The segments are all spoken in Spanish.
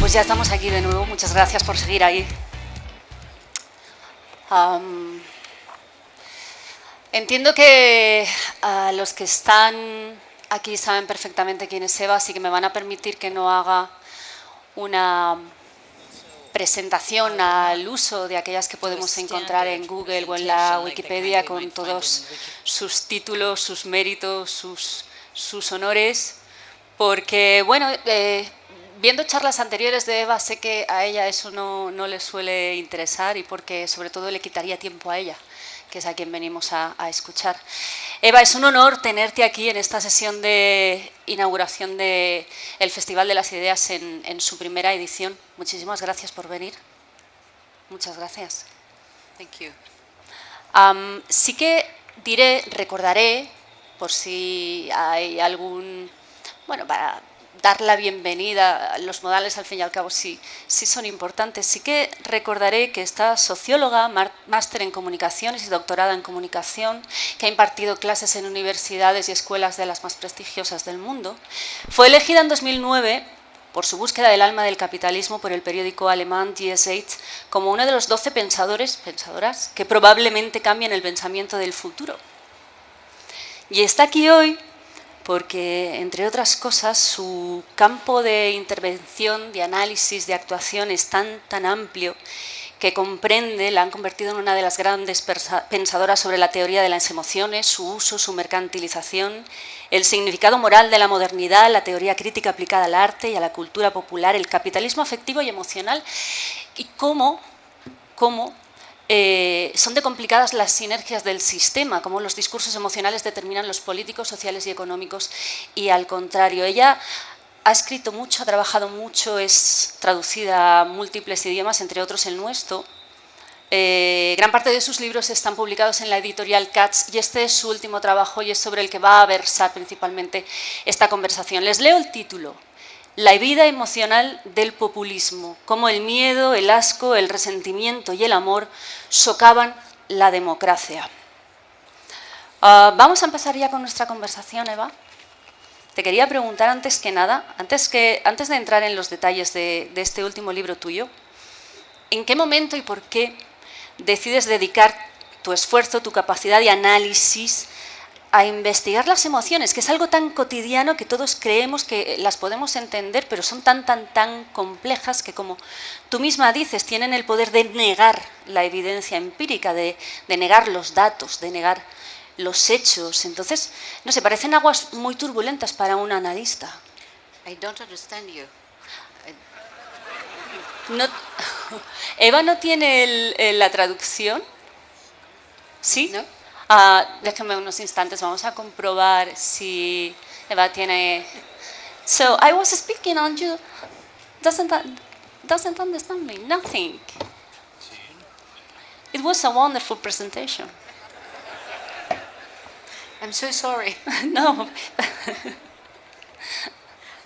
Pues ya estamos aquí de nuevo. Muchas gracias por seguir ahí. Entiendo que los que están aquí saben perfectamente quién es Eva, así que me van a permitir que no haga una presentación al uso de aquellas que podemos encontrar en Google o en la Wikipedia con todos sus títulos, sus méritos, sus honores, porque, bueno, viendo charlas anteriores de Eva, sé que a ella eso no le suele interesar y porque sobre todo le quitaría tiempo a ella, que es a quien venimos a escuchar. Eva, es un honor tenerte aquí en esta sesión de inauguración del Festival de las Ideas en su primera edición. Muchísimas gracias por venir. Muchas gracias. Thank you. Sí que recordaré, por si hay algún... Bueno, para dar la bienvenida, los modales al fin y al cabo sí son importantes. Sí que recordaré que esta socióloga, máster en comunicaciones y doctorada en comunicación, que ha impartido clases en universidades y escuelas de las más prestigiosas del mundo, fue elegida en 2009 por su búsqueda del alma del capitalismo por el periódico alemán Die Zeit como uno de los 12 pensadoras que probablemente cambien el pensamiento del futuro. Y está aquí hoy porque, entre otras cosas, su campo de intervención, de análisis, de actuación es tan amplio que la han convertido en una de las grandes pensadoras sobre la teoría de las emociones, su uso, su mercantilización, el significado moral de la modernidad, la teoría crítica aplicada al arte y a la cultura popular, el capitalismo afectivo y emocional, y cómo son de complicadas las sinergias del sistema, cómo los discursos emocionales determinan los políticos, sociales y económicos, y al contrario. Ella ha escrito mucho, ha trabajado mucho, es traducida a múltiples idiomas, entre otros el nuestro. Gran parte de sus libros están publicados en la editorial Katz y este es su último trabajo y es sobre el que va a versar principalmente esta conversación. Les leo el título: La vida emocional del populismo, cómo el miedo, el asco, el resentimiento y el amor socavan la democracia. Vamos a empezar ya con nuestra conversación, Eva. Te quería preguntar antes que nada, antes de entrar en los detalles de este último libro tuyo, ¿en qué momento y por qué decides dedicar tu esfuerzo, tu capacidad de análisis a investigar las emociones, que es algo tan cotidiano que todos creemos que las podemos entender, pero son tan complejas que, como tú misma dices, tienen el poder de negar la evidencia empírica, de negar los datos, de negar los hechos? Entonces, no sé, parecen aguas muy turbulentas para un analista. I don't understand you. No, Eva no tiene la traducción, ¿sí? No. Déjame unos instantes, vamos a comprobar si Eva tiene... So, I was speaking and you doesn't understand me, nothing. It was a wonderful presentation. I'm so sorry. No.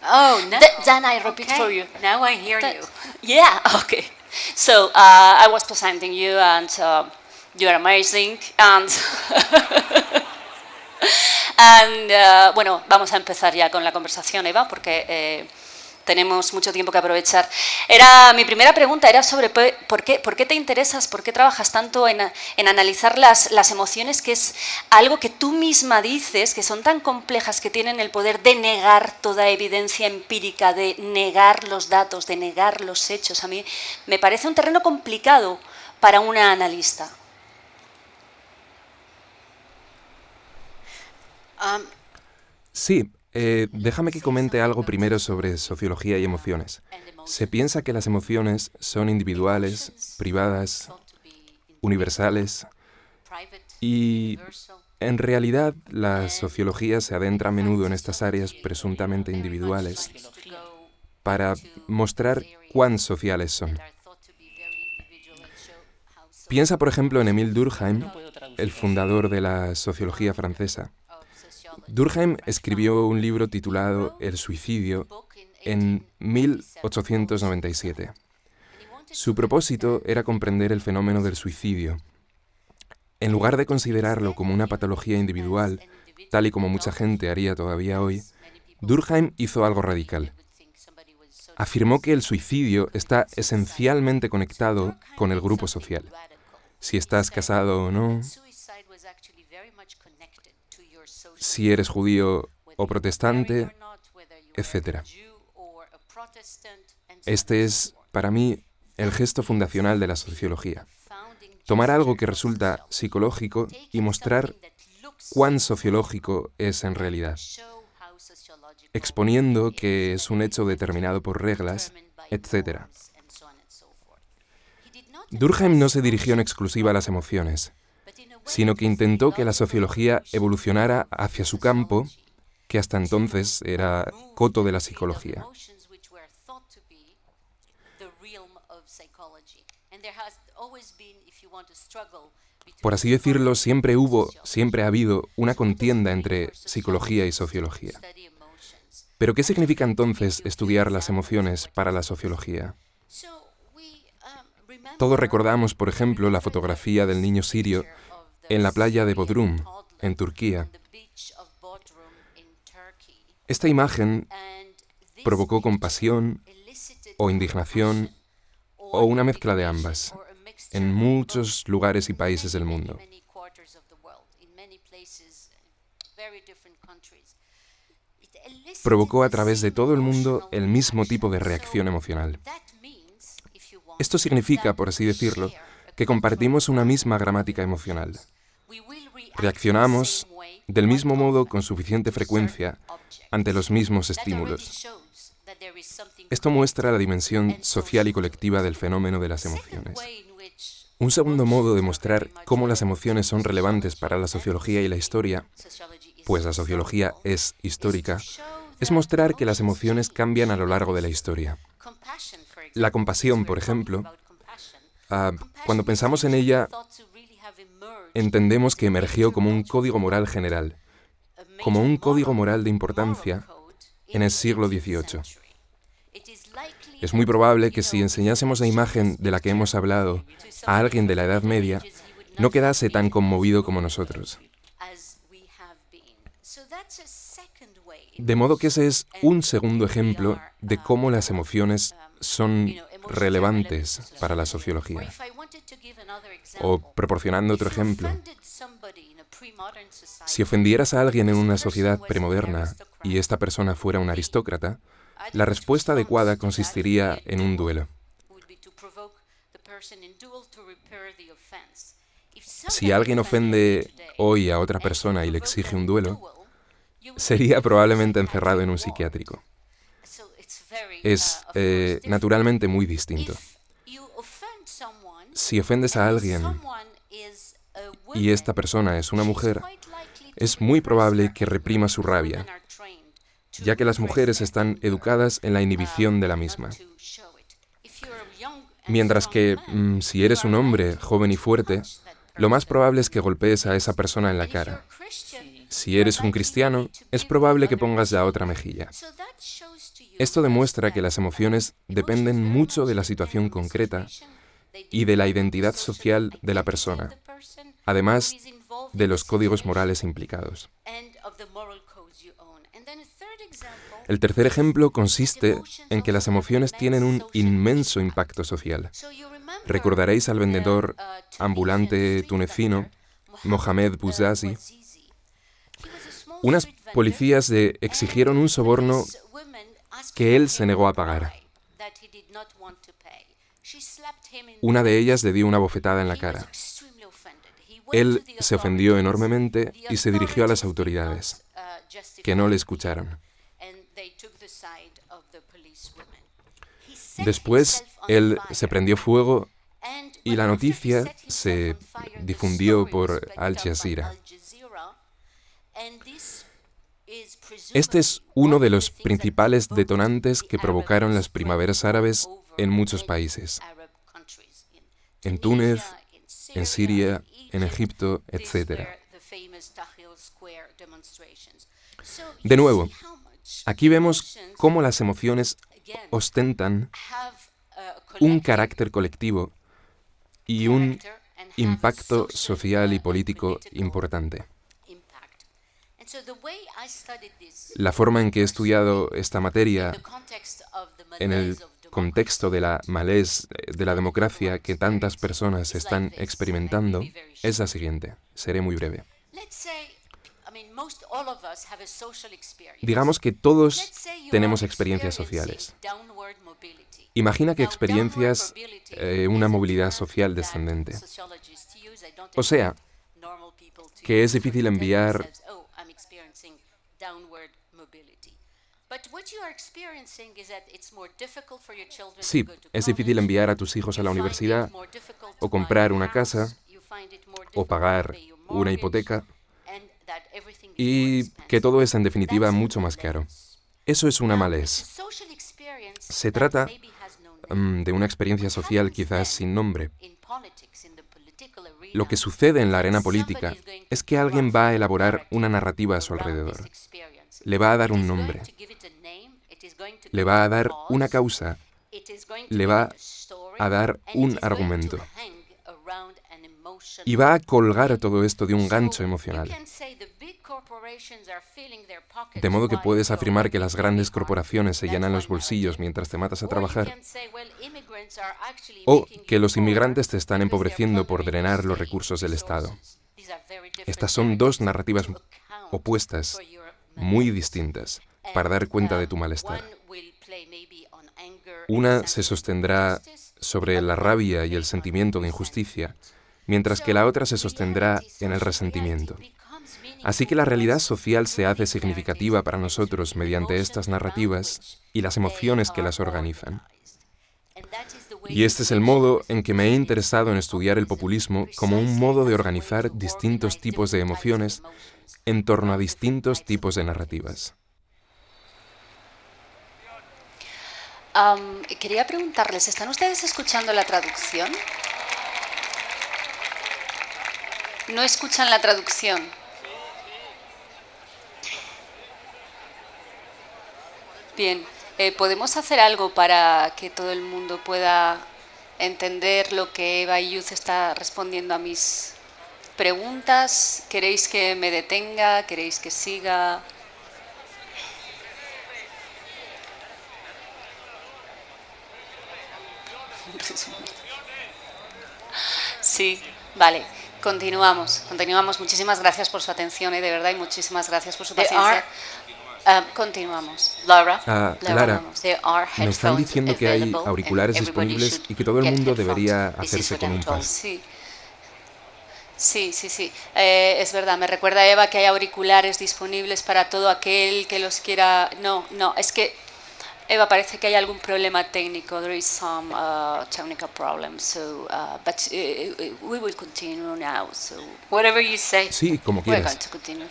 Oh, no. Then I repeat for you. Now I hear you. Yeah, okay. So, I was presenting you and you're amazing and... bueno, vamos a empezar ya con la conversación, Eva, porque tenemos mucho tiempo que aprovechar. Mi primera pregunta era sobre por qué te interesas, por qué trabajas tanto en analizar las emociones, que es algo que tú misma dices, que son tan complejas que tienen el poder de negar toda evidencia empírica, de negar los datos, de negar los hechos. A mí me parece un terreno complicado para una analista. Sí, déjame que comente algo primero sobre sociología y emociones. Se piensa que las emociones son individuales, privadas, universales, y en realidad la sociología se adentra a menudo en estas áreas presuntamente individuales para mostrar cuán sociales son. Piensa, por ejemplo, en Émile Durkheim, el fundador de la sociología francesa. Durkheim escribió un libro titulado El suicidio en 1897. Su propósito era comprender el fenómeno del suicidio. En lugar de considerarlo como una patología individual, tal y como mucha gente haría todavía hoy, Durkheim hizo algo radical. afirmó que el suicidio está esencialmente conectado con el grupo social. Si estás casado o no, si eres judío o protestante, etc. Este es, para mí, el gesto fundacional de la sociología. Tomar algo que resulta psicológico y mostrar cuán sociológico es en realidad, exponiendo que es un hecho determinado por reglas, etc. Durkheim no se dirigió en exclusiva a las emociones, sino que intentó que la sociología evolucionara hacia su campo, que hasta entonces era coto de la psicología. Por así decirlo, siempre ha habido una contienda entre psicología y sociología. ¿Pero qué significa entonces estudiar las emociones para la sociología? Todos recordamos, por ejemplo, la fotografía del niño sirio en la playa de Bodrum, en Turquía. Esta imagen provocó compasión o indignación o una mezcla de ambas en muchos lugares y países del mundo. Provocó a través de todo el mundo el mismo tipo de reacción emocional. Esto significa, por así decirlo, que compartimos una misma gramática emocional. Reaccionamos del mismo modo con suficiente frecuencia ante los mismos estímulos. Esto muestra la dimensión social y colectiva del fenómeno de las emociones. Un segundo modo de mostrar cómo las emociones son relevantes para la sociología y la historia, pues la sociología es histórica, es mostrar que las emociones cambian a lo largo de la historia. La compasión, por ejemplo, cuando pensamos en ella, entendemos que emergió como un código moral general, como un código moral de importancia en el siglo XVIII. Es muy probable que si enseñásemos la imagen de la que hemos hablado a alguien de la Edad Media, no quedase tan conmovido como nosotros. De modo que ese es un segundo ejemplo de cómo las emociones son relevantes para la sociología. O proporcionando otro ejemplo, si ofendieras a alguien en una sociedad premoderna y esta persona fuera un aristócrata, la respuesta adecuada consistiría en un duelo. Si alguien ofende hoy a otra persona y le exige un duelo, sería probablemente encerrado en un psiquiátrico. Es naturalmente muy distinto. Si ofendes a alguien y esta persona es una mujer, es muy probable que reprima su rabia, ya que las mujeres están educadas en la inhibición de la misma. Mientras que, si eres un hombre joven y fuerte, lo más probable es que golpees a esa persona en la cara. Si eres un cristiano, es probable que pongas la otra mejilla. Esto demuestra que las emociones dependen mucho de la situación concreta y de la identidad social de la persona, además de los códigos morales implicados. El tercer ejemplo consiste en que las emociones tienen un inmenso impacto social. Recordaréis al vendedor ambulante tunecino, Mohamed Bouazizi. Unas policías le exigieron un soborno que él se negó a pagar. Una de ellas le dio una bofetada en la cara. Él se ofendió enormemente y se dirigió a las autoridades, que no le escucharon. Después, él se prendió fuego y la noticia se difundió por Al Jazeera. Este es uno de los principales detonantes que provocaron las primaveras árabes en muchos países. En Túnez, en Siria, en Egipto, etc. De nuevo, aquí vemos cómo las emociones ostentan un carácter colectivo y un impacto social y político importante. La forma en que he estudiado esta materia en el contexto de la malaise de la democracia que tantas personas están experimentando es la siguiente. Seré muy breve. Digamos que todos tenemos experiencias sociales. Imagina que experiencias una movilidad social descendente. O sea, que es difícil enviar... Sí, es difícil enviar a tus hijos a la universidad, o comprar una casa, o pagar una hipoteca, y que todo es en definitiva mucho más caro. Eso es una malaise. Se trata de una experiencia social quizás sin nombre. Lo que sucede en la arena política es que alguien va a elaborar una narrativa a su alrededor. Le va a dar un nombre. Le va a dar una causa. Le va a dar un argumento. Y va a colgar todo esto de un gancho emocional. De modo que puedes afirmar que las grandes corporaciones se llenan los bolsillos mientras te matas a trabajar, o que los inmigrantes te están empobreciendo por drenar los recursos del Estado. Estas son dos narrativas opuestas, muy distintas, para dar cuenta de tu malestar. Una se sostendrá sobre la rabia y el sentimiento de injusticia, mientras que la otra se sostendrá en el resentimiento. Así que la realidad social se hace significativa para nosotros mediante estas narrativas y las emociones que las organizan. Y este es el modo en que me he interesado en estudiar el populismo como un modo de organizar distintos tipos de emociones en torno a distintos tipos de narrativas. Quería preguntarles, ¿están ustedes escuchando la traducción? ¿No escuchan la traducción? Bien, ¿podemos hacer algo para que todo el mundo pueda entender lo que Eva Youth está respondiendo a mis preguntas? ¿Queréis que me detenga? ¿Queréis que siga? Sí, vale. Continuamos. Muchísimas gracias por su atención, de verdad, y muchísimas gracias por su paciencia. Continuamos. Lara, me están diciendo que hay auriculares disponibles y que todo el mundo debería hacerse con un par. Sí. Es verdad, me recuerda Eva que hay auriculares disponibles para todo aquel que los quiera... No, es que, Eva, parece que hay algún problema técnico. There is some technical problem, so, but we will continue now, so whatever you say. Sí, como We're quieras. going to continue.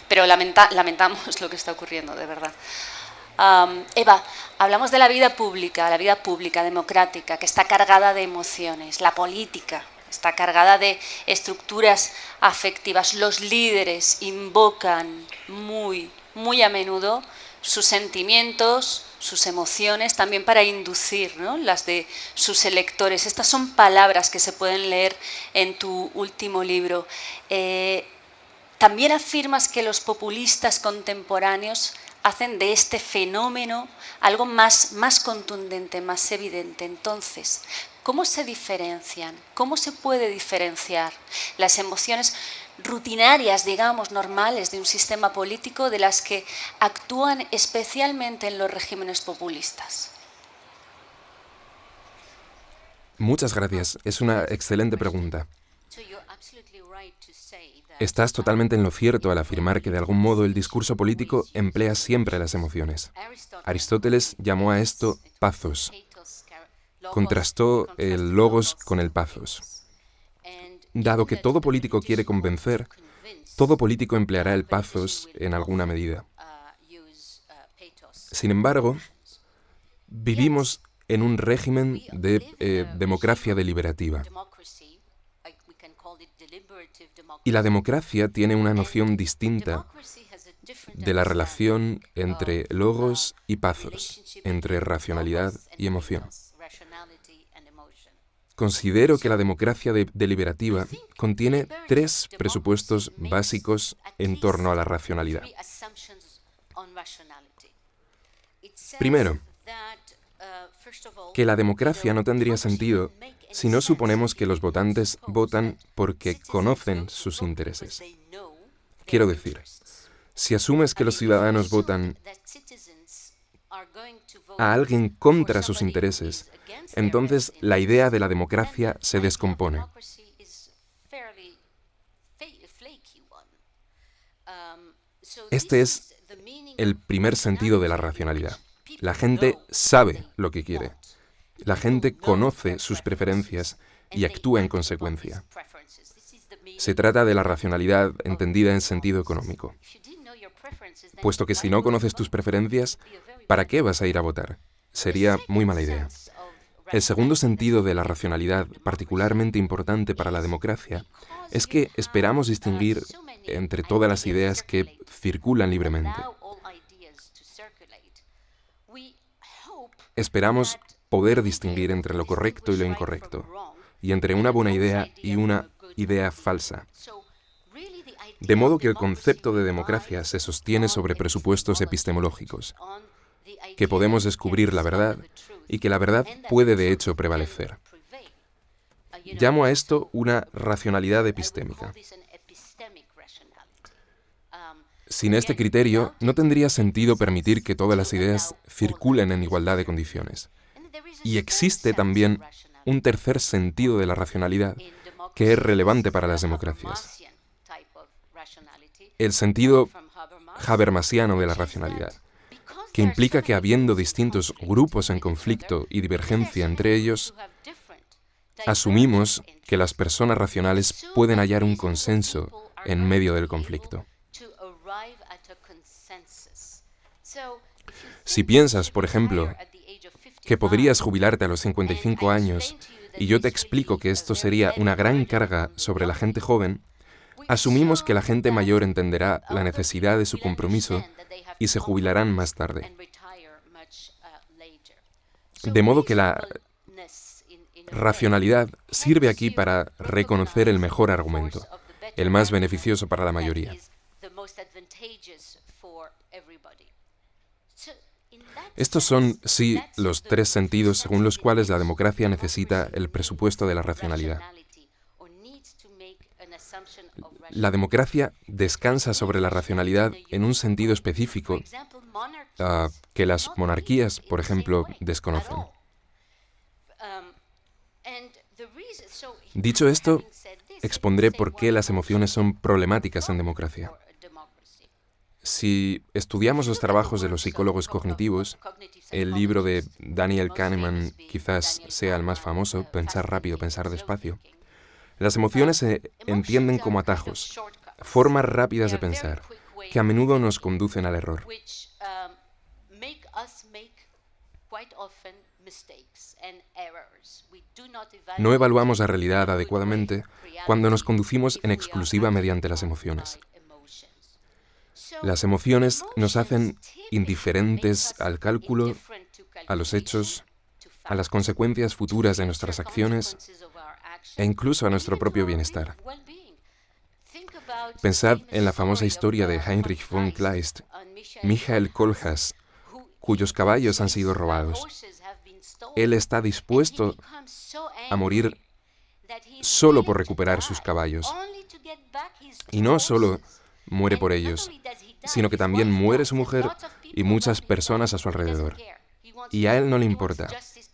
Pero lamentamos lo que está ocurriendo, de verdad. Eva, hablamos de la vida pública democrática, que está cargada de emociones. La política está cargada de estructuras afectivas. Los líderes invocan muy a menudo sus sentimientos, sus emociones, también para inducir, ¿no?, las de sus electores. Estas son palabras que se pueden leer en tu último libro. También afirmas que los populistas contemporáneos hacen de este fenómeno algo más contundente, más evidente. Entonces, ¿cómo se diferencian? ¿Cómo se puede diferenciar las emociones rutinarias, digamos, normales de un sistema político de las que actúan especialmente en los regímenes populistas? Muchas gracias. Es una excelente pregunta. Estás totalmente en lo cierto al afirmar que de algún modo el discurso político emplea siempre las emociones. Aristóteles llamó a esto pathos. Contrastó el logos con el pathos. Dado que todo político quiere convencer, todo político empleará el pathos en alguna medida. Sin embargo, vivimos en un régimen de democracia deliberativa. Y la democracia tiene una noción distinta de la relación entre logos y pathos, entre racionalidad y emoción. Considero que la democracia deliberativa contiene 3 presupuestos básicos en torno a la racionalidad. Primero, que la democracia no tendría sentido si no suponemos que los votantes votan porque conocen sus intereses. Quiero decir, si asumes que los ciudadanos votan a alguien contra sus intereses, entonces la idea de la democracia se descompone. Este es el primer sentido de la racionalidad. La gente sabe lo que quiere. La gente conoce sus preferencias y actúa en consecuencia. Se trata de la racionalidad entendida en sentido económico. Puesto que si no conoces tus preferencias, ¿para qué vas a ir a votar? Sería muy mala idea. El segundo sentido de la racionalidad, particularmente importante para la democracia, es que esperamos distinguir entre todas las ideas que circulan libremente. Esperamos poder distinguir entre lo correcto y lo incorrecto, y entre una buena idea y una idea falsa. De modo que el concepto de democracia se sostiene sobre presupuestos epistemológicos, que podemos descubrir la verdad y que la verdad puede de hecho prevalecer. Llamo a esto una racionalidad epistémica. Sin este criterio, no tendría sentido permitir que todas las ideas circulen en igualdad de condiciones. Y existe también un tercer sentido de la racionalidad que es relevante para las democracias. El sentido habermasiano de la racionalidad, que implica que habiendo distintos grupos en conflicto y divergencia entre ellos, asumimos que las personas racionales pueden hallar un consenso en medio del conflicto. Si piensas, por ejemplo, que podrías jubilarte a los 55 años y yo te explico que esto sería una gran carga sobre la gente joven, asumimos que la gente mayor entenderá la necesidad de su compromiso y se jubilarán más tarde. De modo que la racionalidad sirve aquí para reconocer el mejor argumento, el más beneficioso para la mayoría. Estos son, sí, los 3 sentidos según los cuales la democracia necesita el presupuesto de la racionalidad. La democracia descansa sobre la racionalidad en un sentido específico que las monarquías, por ejemplo, desconocen. Dicho esto, expondré por qué las emociones son problemáticas en democracia. Si estudiamos los trabajos de los psicólogos cognitivos, el libro de Daniel Kahneman quizás sea el más famoso, Pensar rápido, pensar despacio. Las emociones se entienden como atajos, formas rápidas de pensar, que a menudo nos conducen al error. No evaluamos la realidad adecuadamente cuando nos conducimos en exclusiva mediante las emociones. Las emociones nos hacen indiferentes al cálculo, a los hechos, a las consecuencias futuras de nuestras acciones e incluso a nuestro propio bienestar. Pensad en la famosa historia de Heinrich von Kleist, Michael Kohlhaas, cuyos caballos han sido robados. Él está dispuesto a morir solo por recuperar sus caballos. Y no solo muere por ellos, sino que también muere su mujer y muchas personas a su alrededor. Y a él no le importa.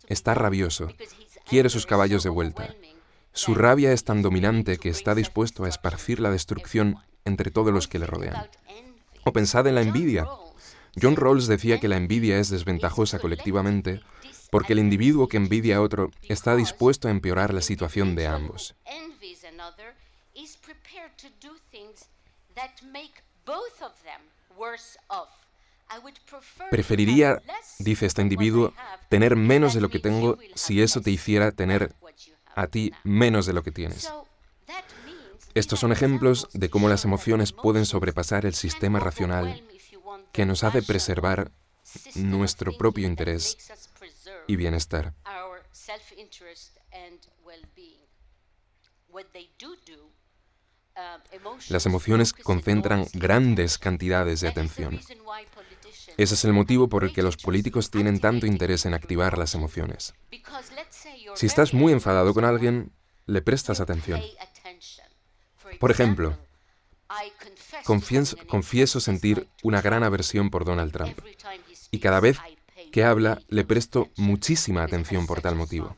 Está rabioso. Quiere sus caballos de vuelta. Su rabia es tan dominante que está dispuesto a esparcir la destrucción entre todos los que le rodean. O pensad en la envidia. John Rawls decía que la envidia es desventajosa colectivamente porque el individuo que envidia a otro está dispuesto a empeorar la situación de ambos. Preferiría, dice este individuo, tener menos de lo que tengo si eso te hiciera tener a ti menos de lo que tienes. Estos son ejemplos de cómo las emociones pueden sobrepasar el sistema racional que nos hace preservar nuestro propio interés y bienestar. Las emociones concentran grandes cantidades de atención. Ese es el motivo por el que los políticos tienen tanto interés en activar las emociones. Si estás muy enfadado con alguien, le prestas atención. Por ejemplo, confieso sentir una gran aversión por Donald Trump, y cada vez que habla le presto muchísima atención por tal motivo.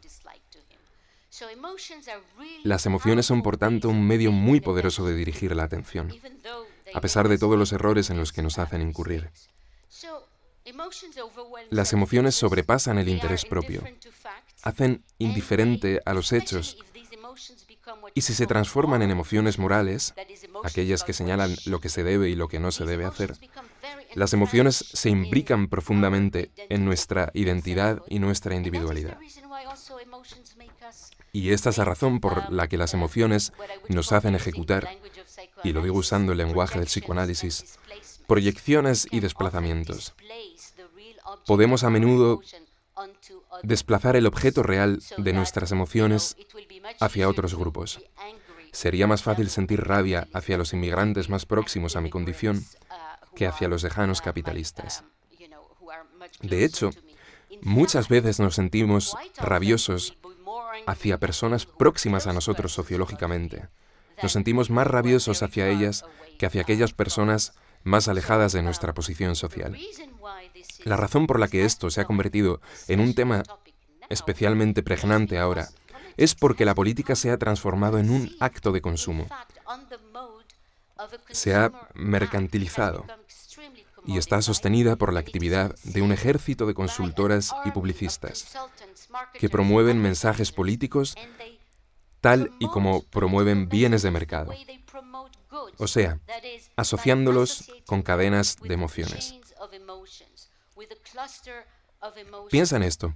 Las emociones son, por tanto, un medio muy poderoso de dirigir la atención, a pesar de todos los errores en los que nos hacen incurrir. Las emociones sobrepasan el interés propio, hacen indiferente a los hechos, y si se transforman en emociones morales, aquellas que señalan lo que se debe y lo que no se debe hacer, las emociones se imbrican profundamente en nuestra identidad y nuestra individualidad. Y esta es la razón por la que las emociones nos hacen ejecutar, y lo digo usando el lenguaje del psicoanálisis, proyecciones y desplazamientos. Podemos a menudo desplazar el objeto real de nuestras emociones hacia otros grupos. Sería más fácil sentir rabia hacia los inmigrantes más próximos a mi condición que hacia los lejanos capitalistas. De hecho, muchas veces nos sentimos rabiosos hacia personas próximas a nosotros sociológicamente. Nos sentimos más rabiosos hacia ellas que hacia aquellas personas más alejadas de nuestra posición social. La razón por la que esto se ha convertido en un tema especialmente pregnante ahora es porque la política se ha transformado en un acto de consumo. Se ha mercantilizado y está sostenida por la actividad de un ejército de consultoras y publicistas que promueven mensajes políticos tal y como promueven bienes de mercado, o sea, asociándolos con cadenas de emociones. Piensa en esto.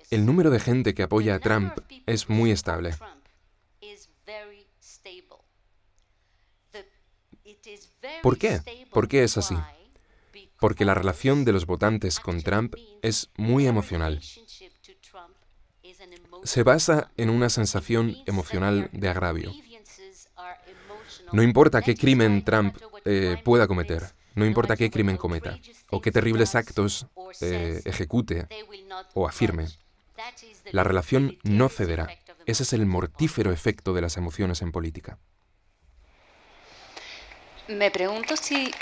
El número de gente que apoya a Trump es muy estable. ¿Por qué? ¿Por qué es así? Porque la relación de los votantes con Trump es muy emocional. Se basa en una sensación emocional de agravio. No importa qué crimen Trump pueda cometer, no importa qué crimen cometa, o qué terribles actos ejecute o afirme, la relación no cederá. Ese es el mortífero efecto de las emociones en política. Me pregunto si...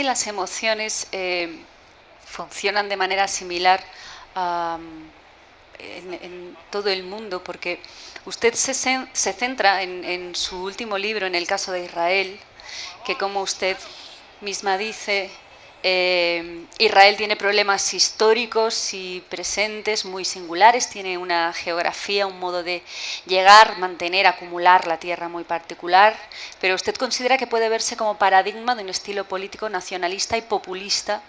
las emociones funcionan de manera similar en todo el mundo, porque usted se centra en su último libro, en el caso de Israel, que como usted misma dice, Israel tiene problemas históricos y presentes muy singulares, tiene una geografía, un modo de llegar, mantener, acumular la tierra muy particular, pero usted considera que puede verse como paradigma de un estilo político nacionalista y populista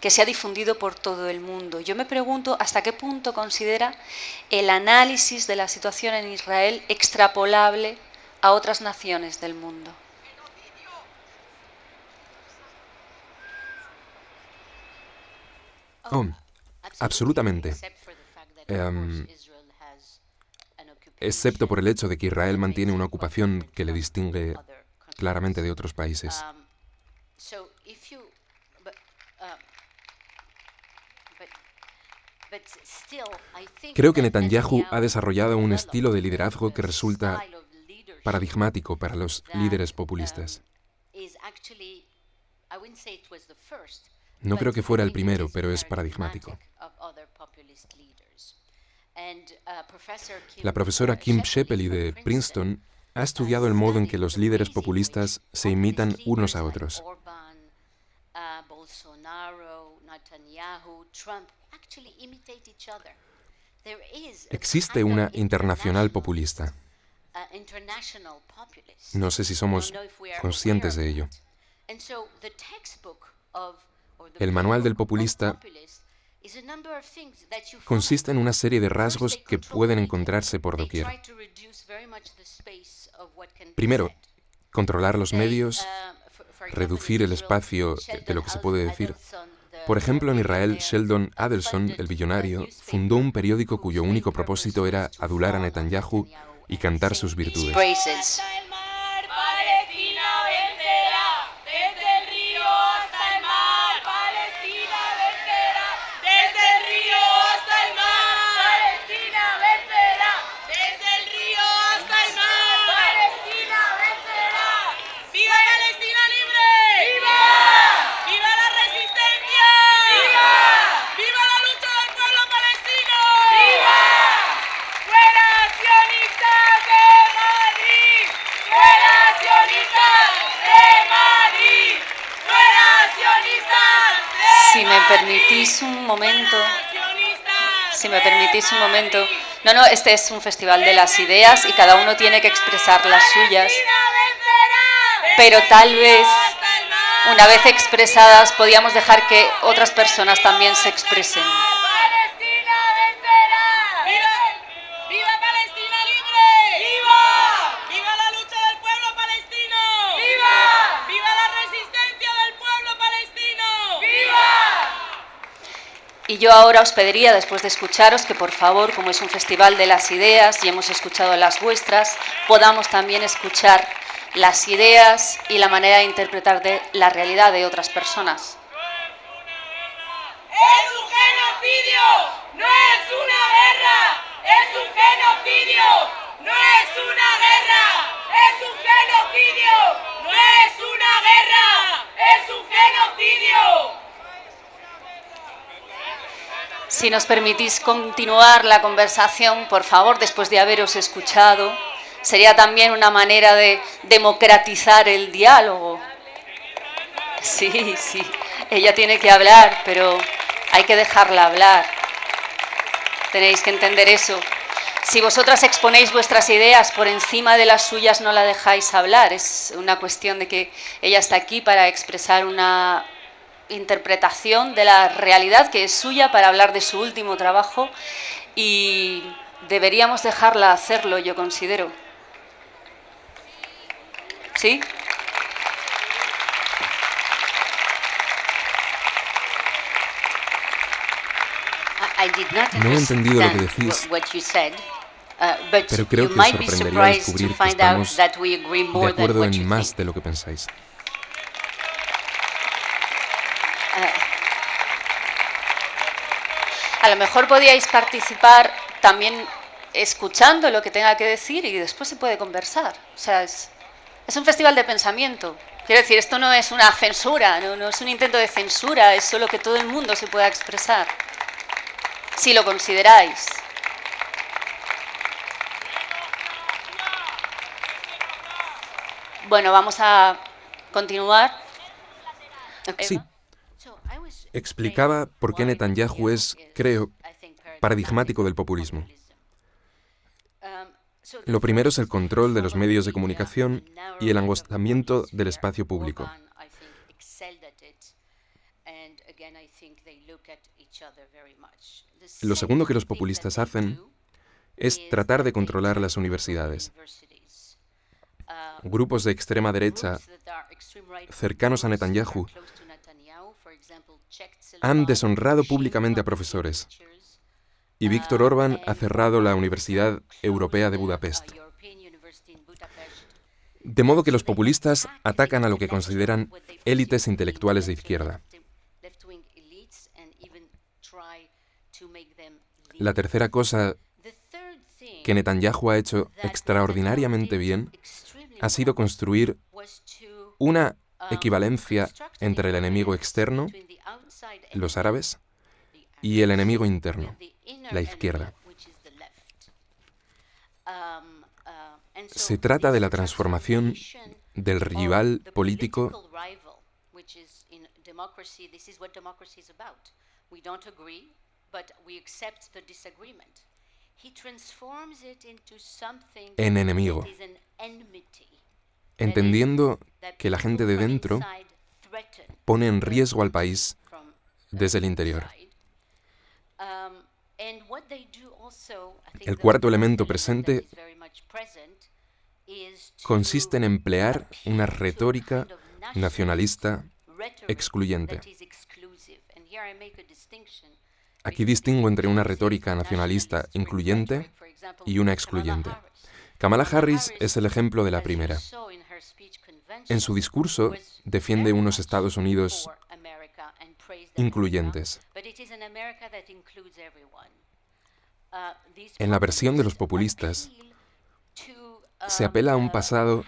que se ha difundido por todo el mundo. Yo me pregunto hasta qué punto considera el análisis de la situación en Israel extrapolable a otras naciones del mundo. Oh, absolutamente. Excepto por el hecho de que Israel mantiene una ocupación que le distingue claramente de otros países. Creo que Netanyahu ha desarrollado un estilo de liderazgo que resulta paradigmático para los líderes populistas. No creo que fuera el primero, pero es paradigmático. La profesora Kim Schepeli de Princeton ha estudiado el modo en que los líderes populistas se imitan unos a otros. Existe una internacional populista. No sé si somos conscientes de ello. El manual del populista consiste en una serie de rasgos que pueden encontrarse por doquier. Primero, controlar los medios, reducir el espacio de lo que se puede decir. Por ejemplo, en Israel, Sheldon Adelson, el billonario, fundó un periódico cuyo único propósito era adular a Netanyahu y cantar sus virtudes. Praises. Si me permitís un momento. No, este es un festival de las ideas y cada uno tiene que expresar las suyas. Pero tal vez, una vez expresadas, podíamos dejar que otras personas también se expresen. Y yo ahora os pediría, después de escucharos, que por favor, como es un festival de las ideas y hemos escuchado las vuestras, podamos también escuchar las ideas y la manera de interpretar la realidad de otras personas. ¡Es un genocidio! ¡No es una guerra! ¡Es un genocidio! ¡No es una guerra! ¡Es un genocidio! ¡No es una guerra! ¡Es un genocidio! Si nos permitís continuar la conversación, por favor, después de haberos escuchado, sería también una manera de democratizar el diálogo. Sí, ella tiene que hablar, pero hay que dejarla hablar. Tenéis que entender eso. Si vosotras exponéis vuestras ideas por encima de las suyas, no la dejáis hablar. Es una cuestión de que ella está aquí para expresar una interpretación de la realidad que es suya, para hablar de su último trabajo, y deberíamos dejarla hacerlo, yo considero. ¿Sí? No he entendido lo que decís, pero creo que os sorprendería descubrir que estamos de acuerdo en más de lo que pensáis. A lo mejor podíais participar también escuchando lo que tenga que decir y después se puede conversar. O sea, es un festival de pensamiento. Quiero decir, esto no es una censura, no es un intento de censura, es solo que todo el mundo se pueda expresar, si lo consideráis. Bueno, vamos a continuar. Sí. Explicaba por qué Netanyahu es, creo, paradigmático del populismo. Lo primero es el control de los medios de comunicación y el angostamiento del espacio público. Lo segundo que los populistas hacen es tratar de controlar las universidades. Grupos de extrema derecha cercanos a Netanyahu han deshonrado públicamente a profesores, y Víctor Orbán ha cerrado la Universidad Europea de Budapest. De modo que los populistas atacan a lo que consideran élites intelectuales de izquierda. La tercera cosa que Netanyahu ha hecho extraordinariamente bien ha sido construir una equivalencia entre el enemigo externo, los árabes, y el enemigo interno, la izquierda. Se trata de la transformación del rival político en enemigo, entendiendo que la gente de dentro pone en riesgo al país desde el interior. El cuarto elemento presente consiste en emplear una retórica nacionalista excluyente. Aquí distingo entre una retórica nacionalista incluyente y una excluyente. Kamala Harris es el ejemplo de la primera. En su discurso defiende unos Estados Unidos incluyentes. En la versión de los populistas, se apela a un pasado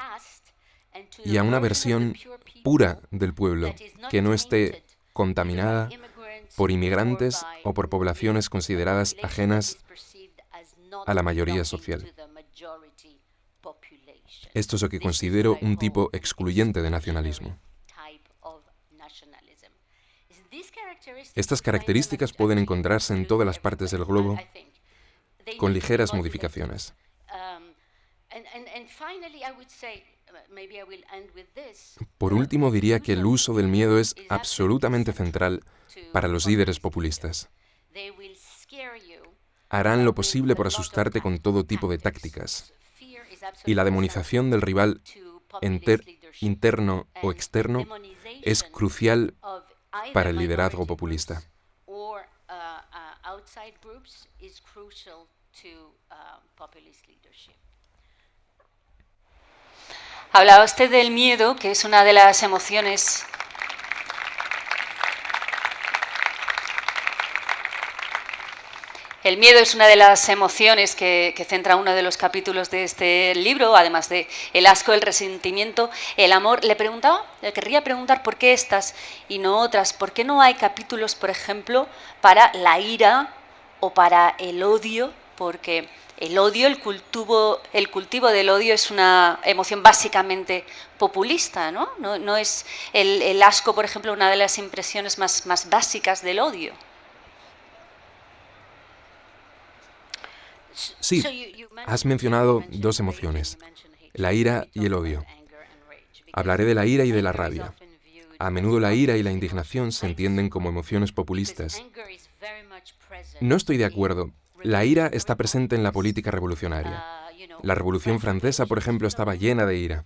y a una versión pura del pueblo, que no esté contaminada por inmigrantes o por poblaciones consideradas ajenas a la mayoría social. Esto es lo que considero un tipo excluyente de nacionalismo. Estas características pueden encontrarse en todas las partes del globo, con ligeras modificaciones. Por último, diría que el uso del miedo es absolutamente central para los líderes populistas. Harán lo posible por asustarte con todo tipo de tácticas. Y la demonización del rival interno o externo es crucial para el liderazgo populista. Hablaba usted del miedo, que es una de las emociones El miedo es una de las emociones que centra uno de los capítulos de este libro, además de el asco, el resentimiento, el amor. Le querría preguntar por qué estas y no otras. ¿Por qué no hay capítulos, por ejemplo, para la ira o para el odio? Porque el odio, el cultivo del odio es una emoción básicamente populista, ¿no? No es el asco, por ejemplo, una de las impresiones más básicas del odio. Sí, has mencionado dos emociones, la ira y el odio. Hablaré de la ira y de la rabia. A menudo la ira y la indignación se entienden como emociones populistas. No estoy de acuerdo. La ira está presente en la política revolucionaria. La Revolución Francesa, por ejemplo, estaba llena de ira.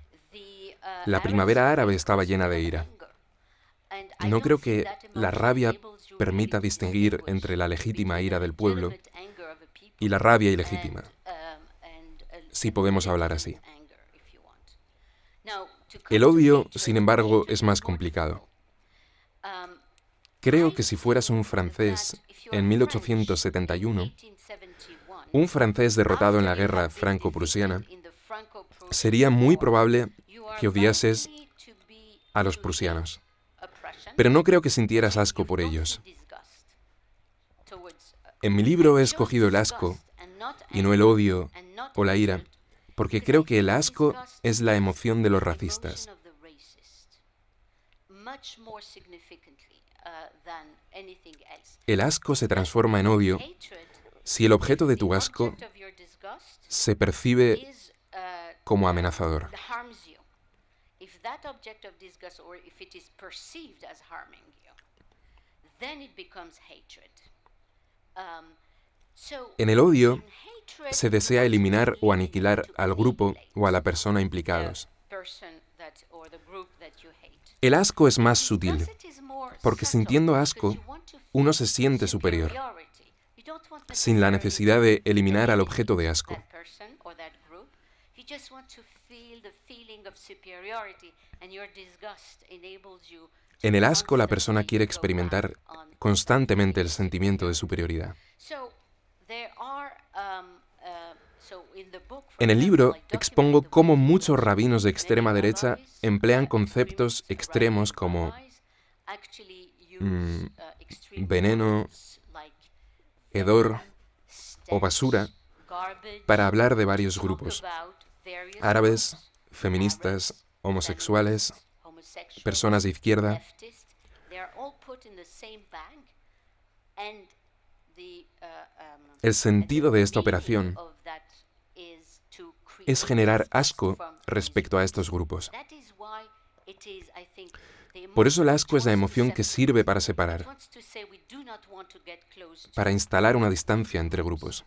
La Primavera Árabe estaba llena de ira. No creo que la rabia permita distinguir entre la legítima ira del pueblo y la rabia ilegítima, si podemos hablar así. El odio, sin embargo, es más complicado. Creo que si fueras un francés en 1871, un francés derrotado en la guerra franco-prusiana, sería muy probable que odiases a los prusianos. Pero no creo que sintieras asco por ellos. En mi libro he escogido el asco y no el odio o la ira, porque creo que el asco es la emoción de los racistas. El asco se transforma en odio si el objeto de tu asco se percibe como amenazador. En el odio se desea eliminar o aniquilar al grupo o a la persona implicados. El asco es más sutil, porque sintiendo asco, uno se siente superior, sin la necesidad de eliminar al objeto de asco. En el asco, la persona quiere experimentar constantemente el sentimiento de superioridad. En el libro expongo cómo muchos rabinos de extrema derecha emplean conceptos extremos como veneno, hedor o basura para hablar de varios grupos: árabes, feministas, homosexuales, personas de izquierda. El sentido de esta operación es generar asco respecto a estos grupos. Por eso el asco es la emoción que sirve para separar, para instalar una distancia entre grupos.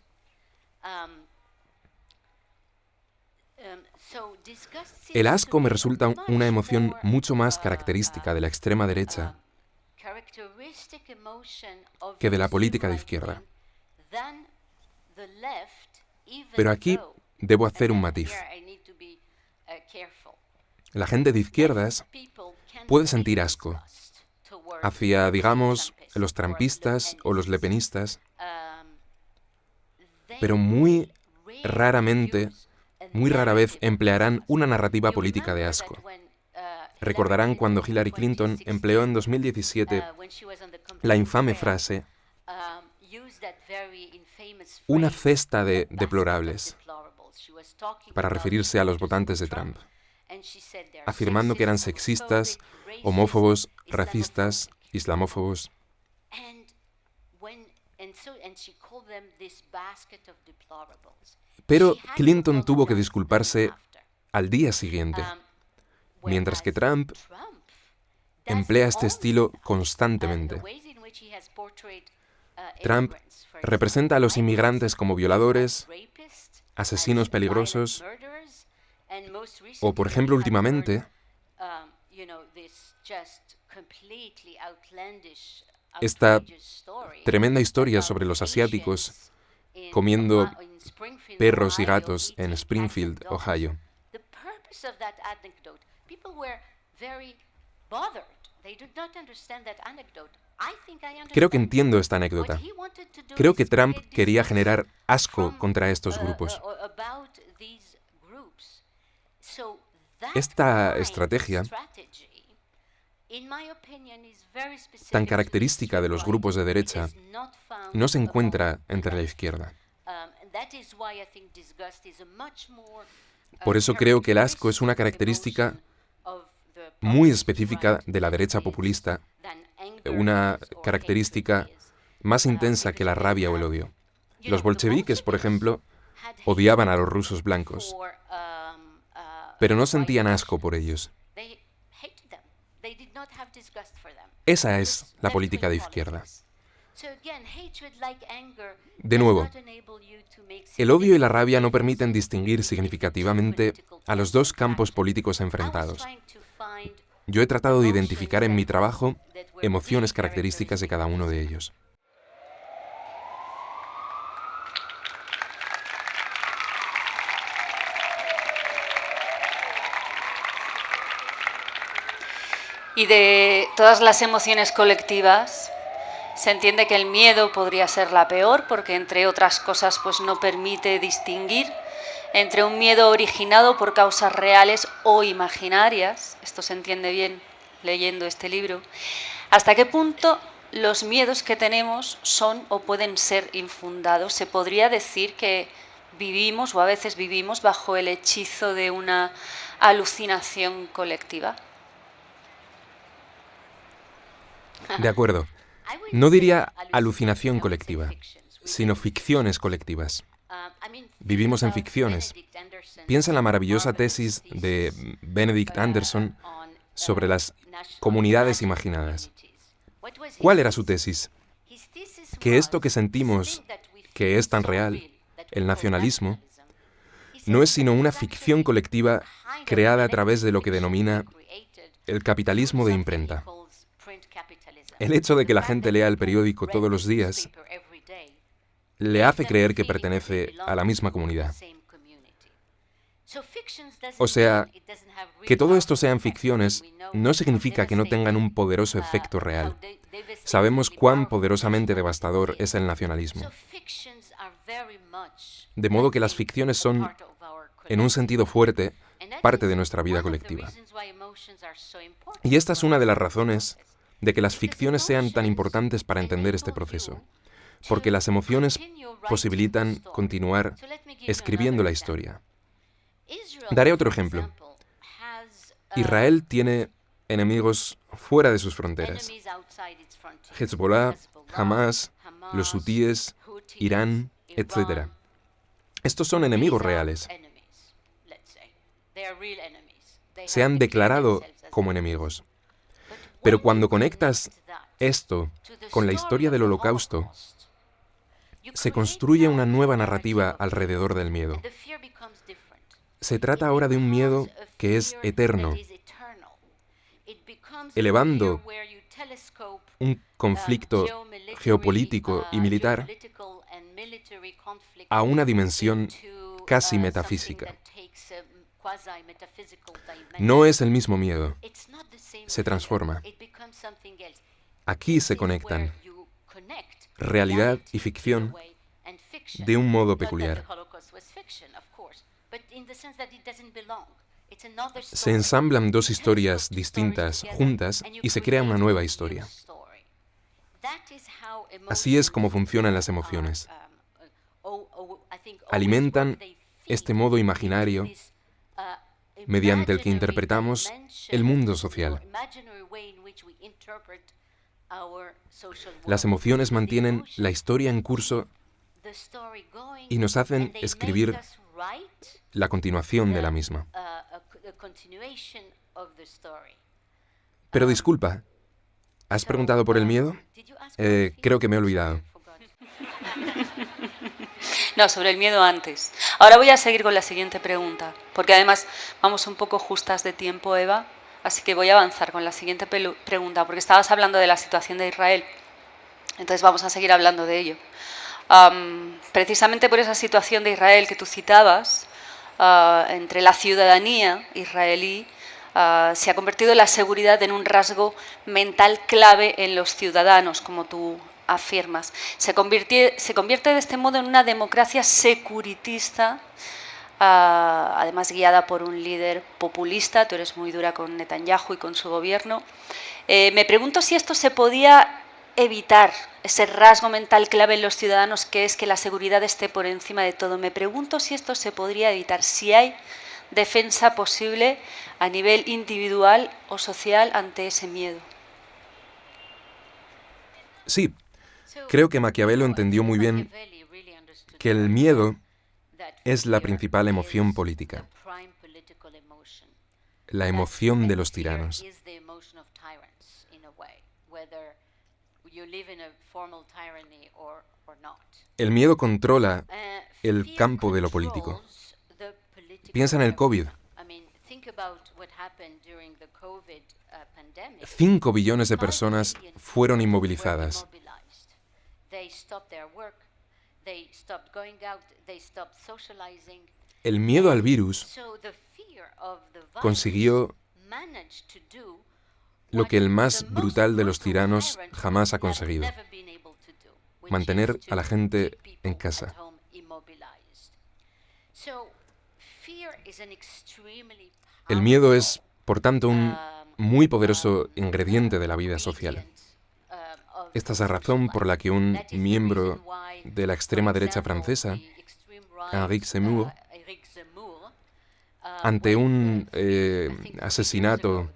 El asco me resulta una emoción mucho más característica de la extrema derecha que de la política de izquierda. Pero aquí debo hacer un matiz. La gente de izquierdas puede sentir asco hacia, digamos, los trampistas o los lepenistas, pero muy rara vez emplearán una narrativa política de asco. Recordarán cuando Hillary Clinton empleó en 2017 la infame frase "una cesta de deplorables" para referirse a los votantes de Trump, afirmando que eran sexistas, homófobos, racistas, islamófobos. Pero Clinton tuvo que disculparse al día siguiente, mientras que Trump emplea este estilo constantemente. Trump representa a los inmigrantes como violadores, asesinos peligrosos, o, por ejemplo, últimamente, esta tremenda historia sobre los asiáticos comiendo perros y gatos en Springfield, Ohio. Creo que entiendo esta anécdota. Creo que Trump quería generar asco contra estos grupos. Esta estrategia, tan característica de los grupos de derecha, no se encuentra entre la izquierda. Por eso creo que el asco es una característica muy específica de la derecha populista, una característica más intensa que la rabia o el odio. Los bolcheviques, por ejemplo, odiaban a los rusos blancos, pero no sentían asco por ellos. Esa es la política de izquierda. De nuevo, el odio y la rabia no permiten distinguir significativamente a los dos campos políticos enfrentados. Yo he tratado de identificar en mi trabajo emociones características de cada uno de ellos. Y de todas las emociones colectivas, se entiende que el miedo podría ser la peor porque, entre otras cosas, pues no permite distinguir entre un miedo originado por causas reales o imaginarias, esto se entiende bien leyendo este libro, hasta qué punto los miedos que tenemos son o pueden ser infundados. Se podría decir que vivimos o a veces vivimos bajo el hechizo de una alucinación colectiva. De acuerdo. No diría alucinación colectiva, sino ficciones colectivas. Vivimos en ficciones. Piensa en la maravillosa tesis de Benedict Anderson sobre las comunidades imaginadas. ¿Cuál era su tesis? Que esto que sentimos, que es tan real, el nacionalismo, no es sino una ficción colectiva creada a través de lo que denomina el capitalismo de imprenta. El hecho de que la gente lea el periódico todos los días le hace creer que pertenece a la misma comunidad. O sea, que todo esto sean ficciones no significa que no tengan un poderoso efecto real. Sabemos cuán poderosamente devastador es el nacionalismo. De modo que las ficciones son, en un sentido fuerte, parte de nuestra vida colectiva. Y esta es una de las razones de que las ficciones sean tan importantes para entender este proceso, porque las emociones posibilitan continuar escribiendo la historia. Daré otro ejemplo. Israel tiene enemigos fuera de sus fronteras. Hezbollah, Hamas, los hutíes, Irán, etc. Estos son enemigos reales. Se han declarado como enemigos. Pero cuando conectas esto con la historia del Holocausto, se construye una nueva narrativa alrededor del miedo. Se trata ahora de un miedo que es eterno, elevando un conflicto geopolítico y militar a una dimensión casi metafísica. No es el mismo miedo, se transforma. Aquí se conectan realidad y ficción de un modo peculiar. Se ensamblan dos historias distintas juntas y se crea una nueva historia. Así es como funcionan las emociones. Alimentan este modo imaginario mediante el que interpretamos el mundo social. Las emociones mantienen la historia en curso y nos hacen escribir la continuación de la misma. Pero disculpa, ¿has preguntado por el miedo? Creo que me he olvidado. No, sobre el miedo antes. Ahora voy a seguir con la siguiente pregunta, porque además vamos un poco justas de tiempo, Eva, así que voy a avanzar con la siguiente pregunta, porque estabas hablando de la situación de Israel, entonces vamos a seguir hablando de ello. Precisamente por esa situación de Israel que tú citabas, entre la ciudadanía israelí, se ha convertido la seguridad en un rasgo mental clave en los ciudadanos, como tú afirmas. Se convierte de este modo en una democracia securitista, además guiada por un líder populista. Tú eres muy dura con Netanyahu y con su gobierno. Me pregunto si esto se podía evitar, ese rasgo mental clave en los ciudadanos, que es que la seguridad esté por encima de todo. Me pregunto si esto se podría evitar, si hay defensa posible a nivel individual o social ante ese miedo. Sí, creo que Maquiavelo entendió muy bien que el miedo es la principal emoción política, la emoción de los tiranos. El miedo controla el campo de lo político. Piensa en el COVID. 5 billones de personas fueron inmovilizadas. El miedo al virus consiguió lo que el más brutal de los tiranos jamás ha conseguido: mantener a la gente en casa. El miedo es, por tanto, un muy poderoso ingrediente de la vida social. Esta es la razón por la que un miembro de la extrema derecha francesa, Éric Zemmour, ante un asesinato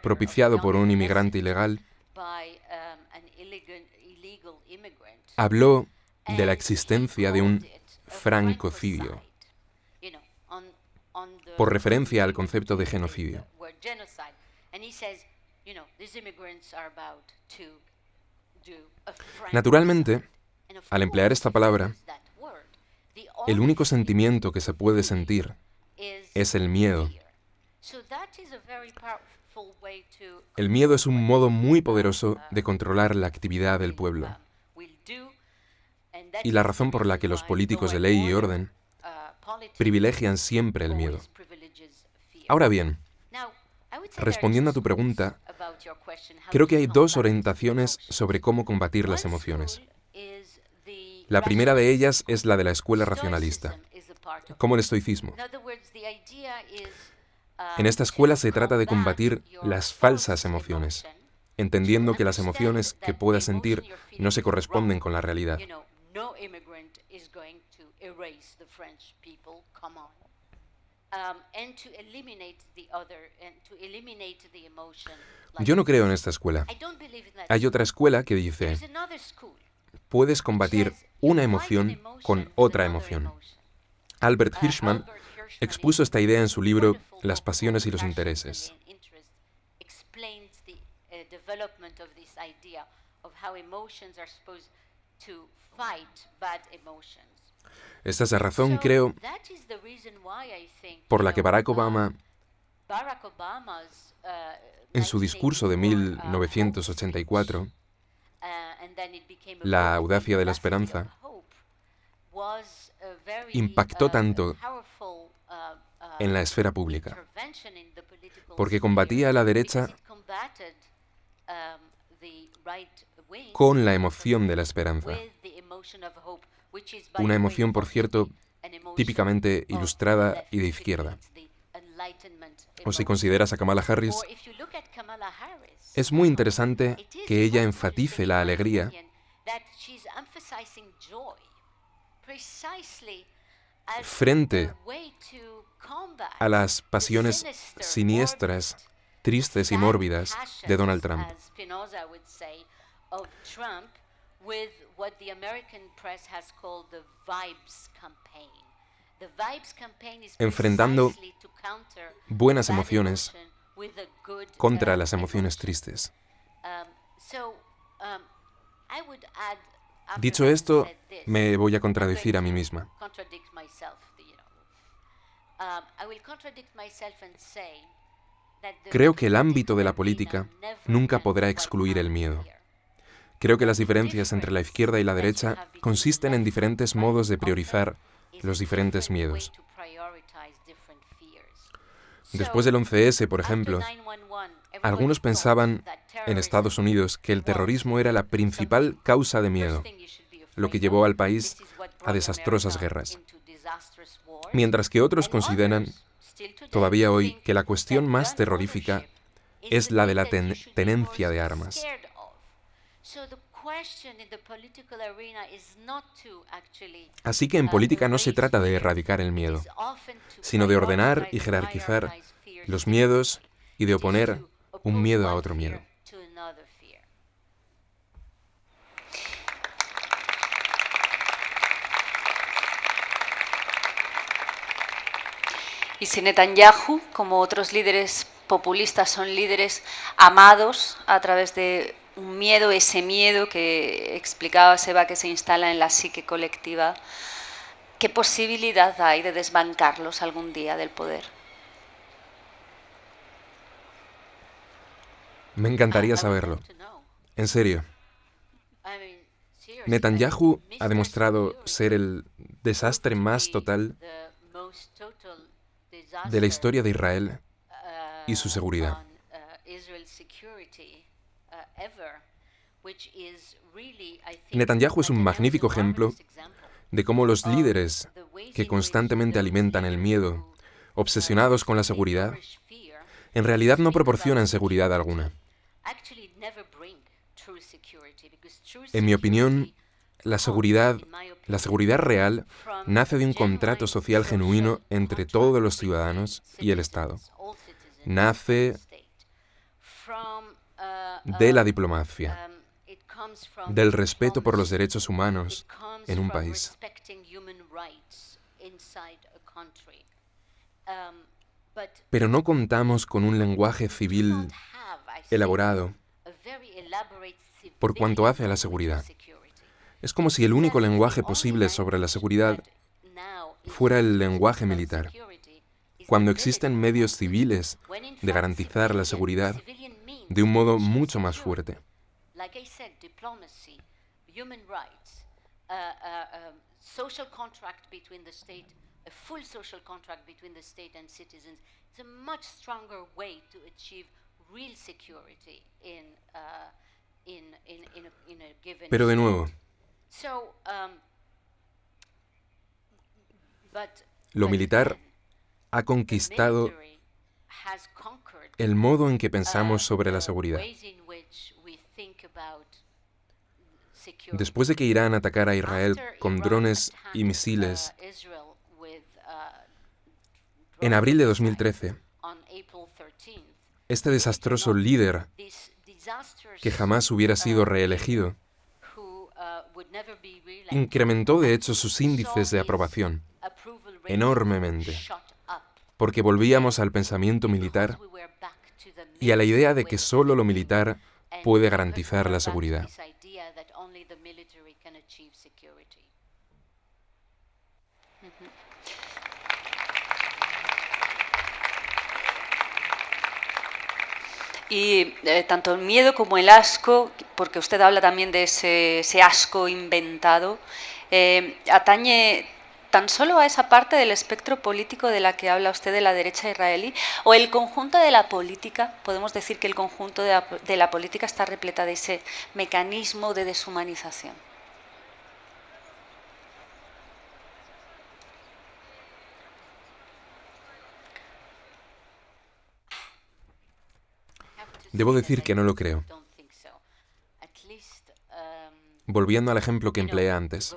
propiciado por un inmigrante ilegal, habló de la existencia de un francocidio, por referencia al concepto de genocidio. Naturalmente, al emplear esta palabra, el único sentimiento que se puede sentir es el miedo. El miedo es un modo muy poderoso de controlar la actividad del pueblo. Y la razón por la que los políticos de ley y orden privilegian siempre el miedo. Ahora bien, respondiendo a tu pregunta, creo que hay 2 orientaciones sobre cómo combatir las emociones. La primera de ellas es la de la escuela racionalista, como el estoicismo. En esta escuela se trata de combatir las falsas emociones, entendiendo que las emociones que puedas sentir no se corresponden con la realidad. Yo no creo en esta escuela. Hay otra escuela que dice: puedes combatir una emoción con otra emoción. Albert Hirschman expuso esta idea en su libro Las pasiones y los intereses. Esta es la razón, creo, por la que Barack Obama, en su discurso de 1984, La audacia de la esperanza, impactó tanto en la esfera pública, porque combatía a la derecha con la emoción de la esperanza. Una emoción, por cierto, típicamente ilustrada y de izquierda. O si consideras a Kamala Harris, es muy interesante que ella enfatice la alegría frente a las pasiones siniestras, tristes y mórbidas de Donald Trump. Enfrentando buenas emociones contra las emociones tristes. Dicho esto, me voy a contradecir a mí misma. Creo que el ámbito de la política nunca podrá excluir el miedo. Creo que las diferencias entre la izquierda y la derecha consisten en diferentes modos de priorizar los diferentes miedos. Después del 11S, por ejemplo, algunos pensaban en Estados Unidos que el terrorismo era la principal causa de miedo, lo que llevó al país a desastrosas guerras. Mientras que otros consideran, todavía hoy, que la cuestión más terrorífica es la de la tenencia de armas. Así que en política no se trata de erradicar el miedo, sino de ordenar y jerarquizar los miedos y de oponer un miedo a otro miedo. Y si Netanyahu, como otros líderes populistas, son líderes amados a través de un miedo, ese miedo que explicaba Seba que se instala en la psique colectiva, ¿qué posibilidad hay de desbancarlos algún día del poder? Me encantaría saberlo. En serio. Netanyahu ha demostrado ser el desastre más total de la historia de Israel y su seguridad. Netanyahu es un magnífico ejemplo de cómo los líderes que constantemente alimentan el miedo, obsesionados con la seguridad, en realidad no proporcionan seguridad alguna. En mi opinión, la seguridad real nace de un contrato social genuino entre todos los ciudadanos y el Estado. Nace de la diplomacia, del respeto por los derechos humanos en un país. Pero no contamos con un lenguaje civil elaborado por cuanto hace a la seguridad. Es como si el único lenguaje posible sobre la seguridad fuera el lenguaje militar. Cuando existen medios civiles de garantizar la seguridad de un modo mucho más fuerte. Pero de nuevo, lo militar ha conquistado el modo en que pensamos sobre la seguridad. Después de que Irán atacara a Israel con drones y misiles en abril de 2013, este desastroso líder, que jamás hubiera sido reelegido, incrementó de hecho sus índices de aprobación enormemente, porque volvíamos al pensamiento militar y a la idea de que solo lo militar puede garantizar la seguridad. Y tanto el miedo como el asco, porque usted habla también de ese asco inventado, atañe tan solo a esa parte del espectro político de la que habla usted de la derecha israelí, o el conjunto de la política. Podemos decir que el conjunto de la política está repleta de ese mecanismo de deshumanización. Debo decir que no lo creo. Volviendo al ejemplo que empleé antes,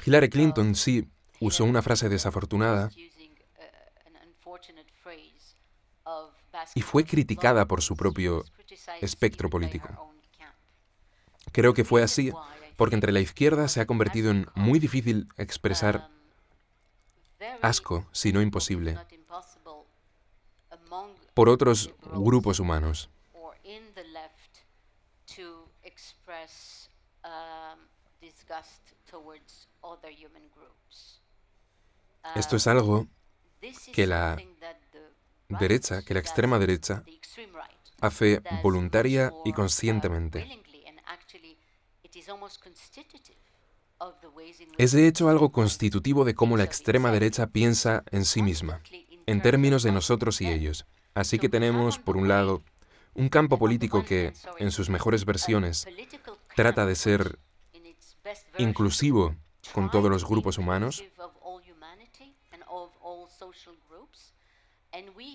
Hillary Clinton sí usó una frase desafortunada y fue criticada por su propio espectro político. Creo que fue así porque entre la izquierda se ha convertido en muy difícil expresar asco, si no imposible, por otros grupos humanos. Esto es algo que la derecha, que la extrema derecha, hace voluntaria y conscientemente. Es de hecho algo constitutivo de cómo la extrema derecha piensa en sí misma, en términos de nosotros y ellos. Así que tenemos, por un lado, un campo político que, en sus mejores versiones, trata de ser inclusivo con todos los grupos humanos,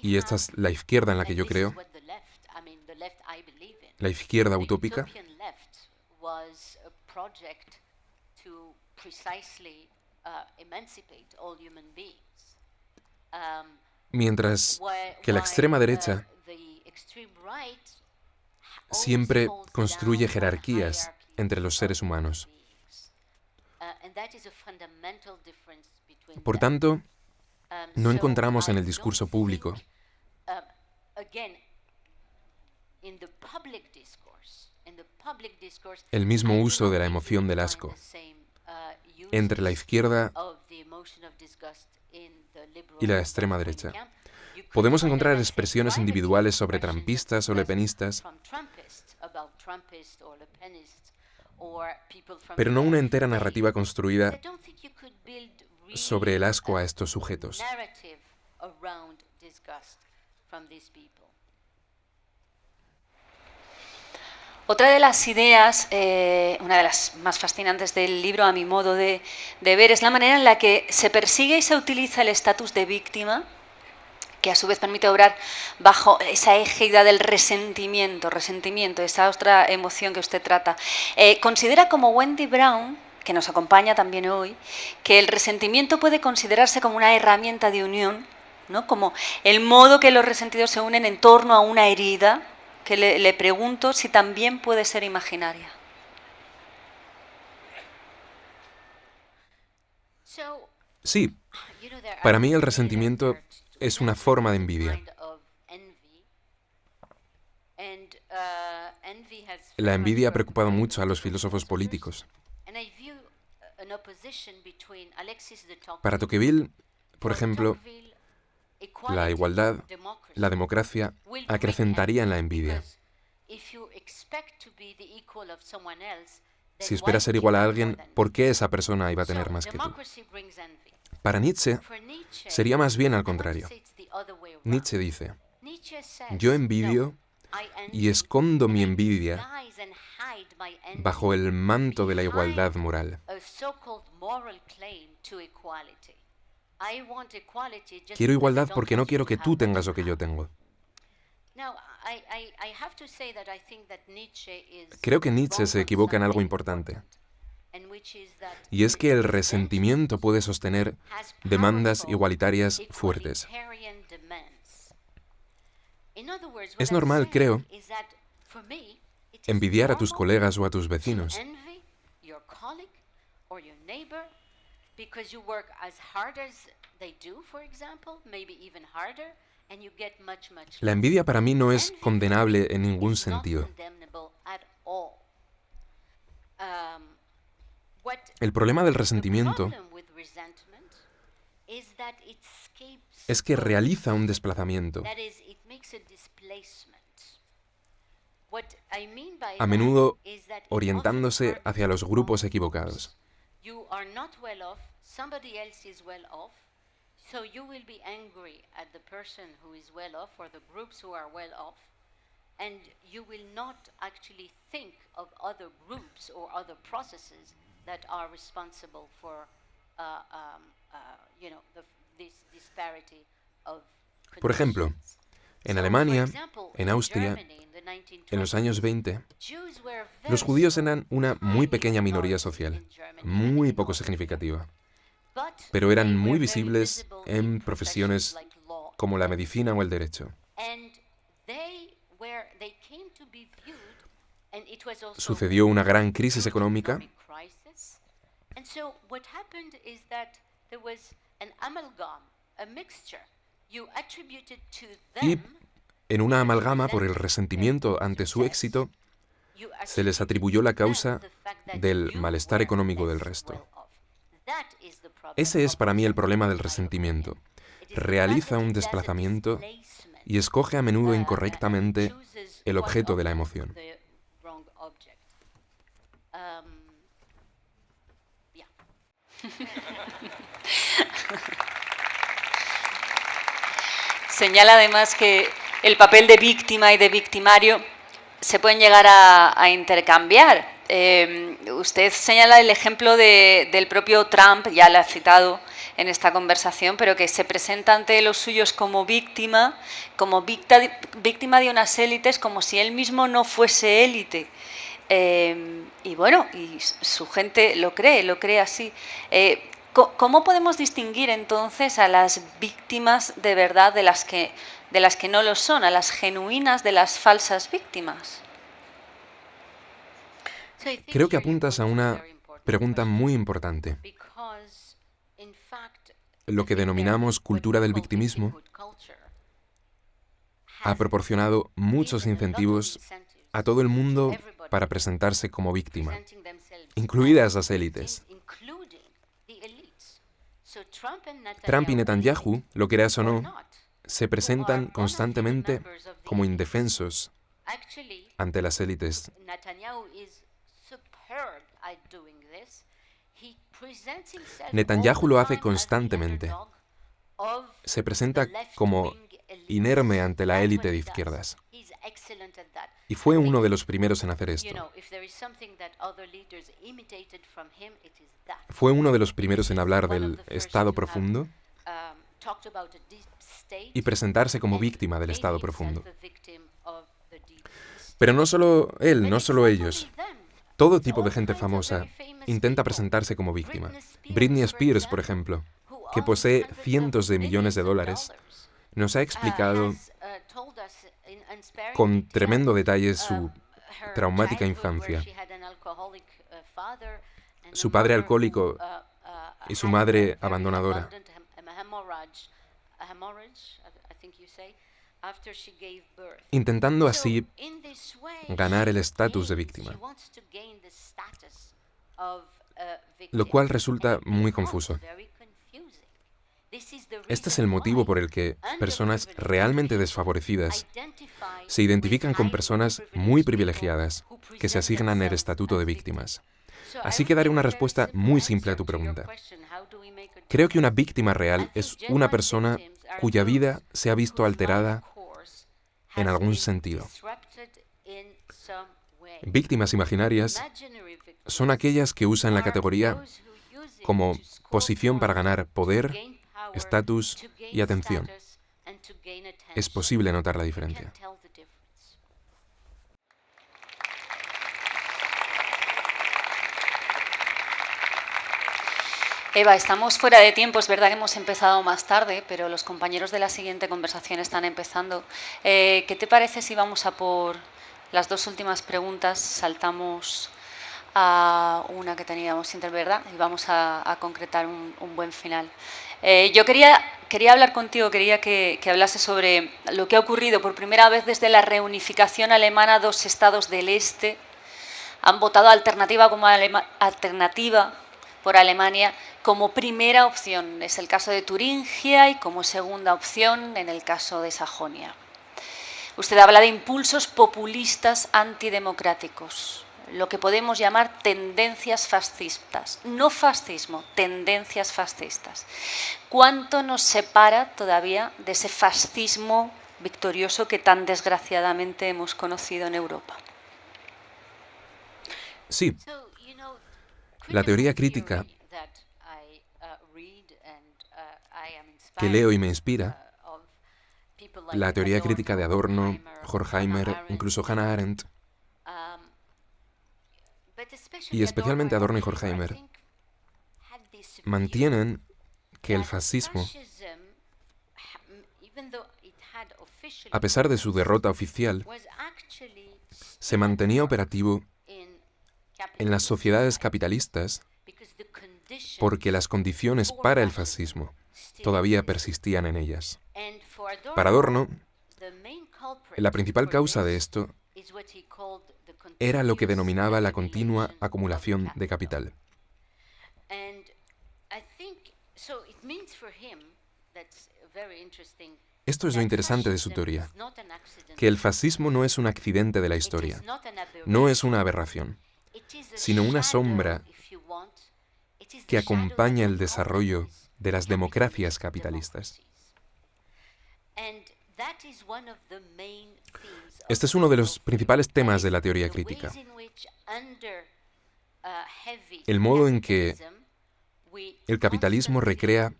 y esta es la izquierda en la que yo creo, la izquierda utópica, mientras que la extrema derecha siempre construye jerarquías entre los seres humanos. Por tanto, no encontramos en el discurso público el mismo uso de la emoción del asco entre la izquierda y la extrema derecha. Podemos encontrar expresiones individuales sobre trumpistas o lepenistas, pero no una entera narrativa construida sobre el asco a estos sujetos. Otra de las ideas, una de las más fascinantes del libro, a mi modo de ver, es la manera en la que se persigue y se utiliza el estatus de víctima, que a su vez permite obrar bajo esa égida del resentimiento, esa otra emoción que usted trata. Considera como Wendy Brown, que nos acompaña también hoy, que el resentimiento puede considerarse como una herramienta de unión, ¿no? Como el modo que los resentidos se unen en torno a una herida, que le pregunto si también puede ser imaginaria. Sí, para mí el resentimiento es una forma de envidia. La envidia ha preocupado mucho a los filósofos políticos. Para Tocqueville, por ejemplo, la igualdad, la democracia, acrecentaría en la envidia. Si esperas ser igual a alguien, ¿por qué esa persona iba a tener más que tú? Para Nietzsche, sería más bien al contrario. Nietzsche dice, yo envidio y escondo mi envidia bajo el manto de la igualdad moral. Quiero igualdad porque no quiero que tú tengas lo que yo tengo. Creo que Nietzsche se equivoca en algo importante. Y es que el resentimiento puede sostener demandas igualitarias fuertes. Es normal, creo, envidiar a tus colegas o a tus vecinos. La envidia para mí no es condenable en ningún sentido. El problema del resentimiento es que realiza un desplazamiento, a menudo orientándose hacia los grupos equivocados. You are not well off, somebody else is well off, so you will be angry at the person who is well off or the groups who are well off, and you will not actually think of other groups or other processes that are responsible for, this disparity of Por ejemplo, conditions. en So, Alemania, for example, en in Austria, Germany in the 1920s, en los años 20, Jews were very los judíos strong, eran una muy pequeña highly minoría regarded social, in Germany and muy in poco Austria. significativa, But pero they eran muy were very visibles visible en in profesiones like law. como la medicina o el derecho. And they came to be viewed, and it was also Sucedió una gran crisis económica economic crisis. And so what happened is that there was an amalgam, a mixture. You attributed to y them, en una amalgama por el resentimiento ante su éxito, you se les attributed atribuyó la to them causa the fact that del you malestar were económico del less resto. well off. That is the problem Ese es of para mí el resentment, problema del in my resentimiento. opinion. It is the fact Realiza that un it does a desplazamiento displacement. y escoge a menudo And incorrectamente chooses el quite objeto de la often emoción. the wrong object. Yeah. Señala además que el papel de víctima y de victimario se pueden llegar a intercambiar. Usted señala el ejemplo del propio Trump, ya lo ha citado en esta conversación, pero que se presenta ante los suyos como víctima de unas élites, como si él mismo no fuese élite. Y bueno, y su gente lo cree así. ¿Cómo podemos distinguir entonces a las víctimas de verdad de las que no lo son, a las genuinas de las falsas víctimas? So I think Creo que here you apuntas a pose una very important pregunta question, muy importante. because, in fact, Lo que the denominamos what cultura we del call victimismo victimhood culture ha has proporcionado muchos given a lot of incentives incentives a todo el mundo to everybody para presentarse como víctima, presenting themselves incluidas as las élites. including the elites. So Trump Trump y Netanyahu, lo creas o or no, not, se presentan constantemente como indefensos actually, ante las élites. Netanyahu is superb at doing this. He presents himself Netanyahu all the lo hace time as the constantemente. underdog of Se presenta the left-wing como elites. inerme ante la That's élite what de he does. izquierdas. He's excellent at that. Y fue I think, uno de los primeros en hacer you esto. know, if there is something that other leaders imitated from him, it is that. Fue uno de los primeros en hablar One of del the first estado to have, profundo talked about a deep state y presentarse como and víctima del made estado himself profundo. a victim of the deep state. Pero no solo él, But no it's solo not ellos. only them. Todo It's tipo de all gente kinds of famosa very famous intenta people. presentarse como víctima. Britney Britney Spears, Spears, for por example, ejemplo, who que owns posee hundreds of cientos de millones de billions of dólares, dollars, nos ha explicado has, told us in unsparing con detail, tremendo detalle su her traumática childhood, where infancia. she had an alcoholic, father and a Su padre mother alcohólico who, y su had madre a very abandonadora. abundant hemorrhage, I think you say, after she gave birth. Intentando So, así in this way, ganar el she estatus de gains- víctima. she wants to gain the status of a Lo victim, cual resulta and it muy becomes confuso. very confusing. This is the Este es reason el motivo why por el que personas underprivileged realmente people desfavorecidas identify se identifican with con highly personas privileged muy people privilegiadas who que se present asignan el themselves estatuto de as víctimas. So I Así will que daré give una a very respuesta simple muy simple a tu answer to your pregunta. question, how do we make a Creo que una difference? víctima I real think es genuine una persona victims are cuya those vida se ha visto whose alterada life course en has algún been sentido. disrupted in some way. Víctimas imaginarias Imaginary victims son aquellas que usan la are categoría those who use it como to score posición para points, ganar to poder, gain power, estatus to gain y atención. status, and to gain Es attention. posible notar la You diferencia. can tell the difference. Eva, estamos fuera de tiempo, es verdad que hemos empezado más tarde, pero los compañeros de la siguiente conversación están empezando. ¿Qué te parece si vamos a por las dos últimas preguntas? Saltamos a una que teníamos sin ¿verdad? Y vamos a concretar un buen final. Yo quería hablar contigo, quería que hablase sobre lo que ha ocurrido por primera vez desde la reunificación alemana, dos estados del este han votado alternativa por Alemania como primera opción. Es el caso de Turingia y como segunda opción en el caso de Sajonia. Usted habla de impulsos populistas antidemocráticos, lo que podemos llamar tendencias fascistas. No fascismo, tendencias fascistas. ¿Cuánto nos separa todavía de ese fascismo victorioso que tan desgraciadamente hemos conocido en Europa? Sí, la teoría crítica que leo y me inspira, la teoría crítica de Adorno, Horkheimer, incluso Hannah Arendt, y especialmente Adorno y Horkheimer, mantienen que el fascismo, a pesar de su derrota oficial, se mantenía operativo en las sociedades capitalistas porque las condiciones para el fascismo todavía persistían en ellas. Para Adorno, la principal causa de esto era lo que denominaba la continua acumulación de capital. Esto es lo interesante de su teoría, que el fascismo no es un accidente de la historia, no es una aberración, sino una sombra que acompaña el desarrollo de las democracias capitalistas. Este es uno de los principales temas de la teoría crítica. El modo en que el capitalismo recrea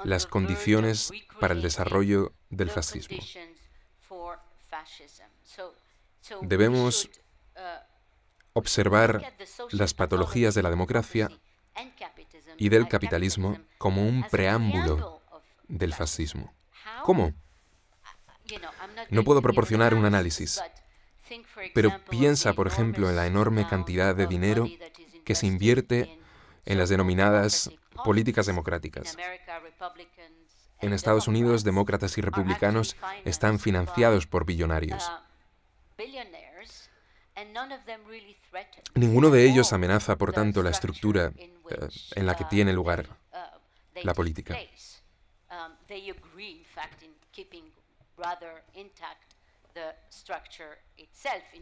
las condiciones para el desarrollo del fascismo. Debemos observar las patologías de la democracia y del capitalismo como un preámbulo del fascismo. ¿Cómo? No puedo proporcionar un análisis, pero piensa, por ejemplo, en la enorme cantidad de dinero que se invierte en las denominadas políticas democráticas. En Estados Unidos, demócratas y republicanos están financiados por billonarios. Ninguno de ellos amenaza, por tanto, la estructura en la que tiene lugar la política.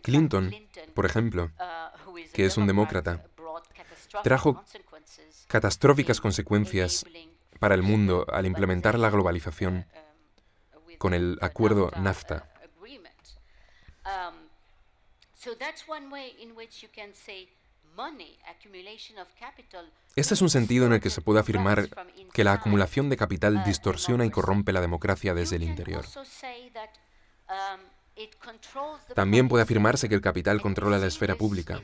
Clinton, por ejemplo, que es un demócrata, trajo catastróficas consecuencias para el mundo al implementar la globalización con el acuerdo NAFTA. Este es un sentido en el que se puede afirmar que la acumulación de capital distorsiona y corrompe la democracia desde el interior. También puede afirmarse que el capital controla la esfera pública,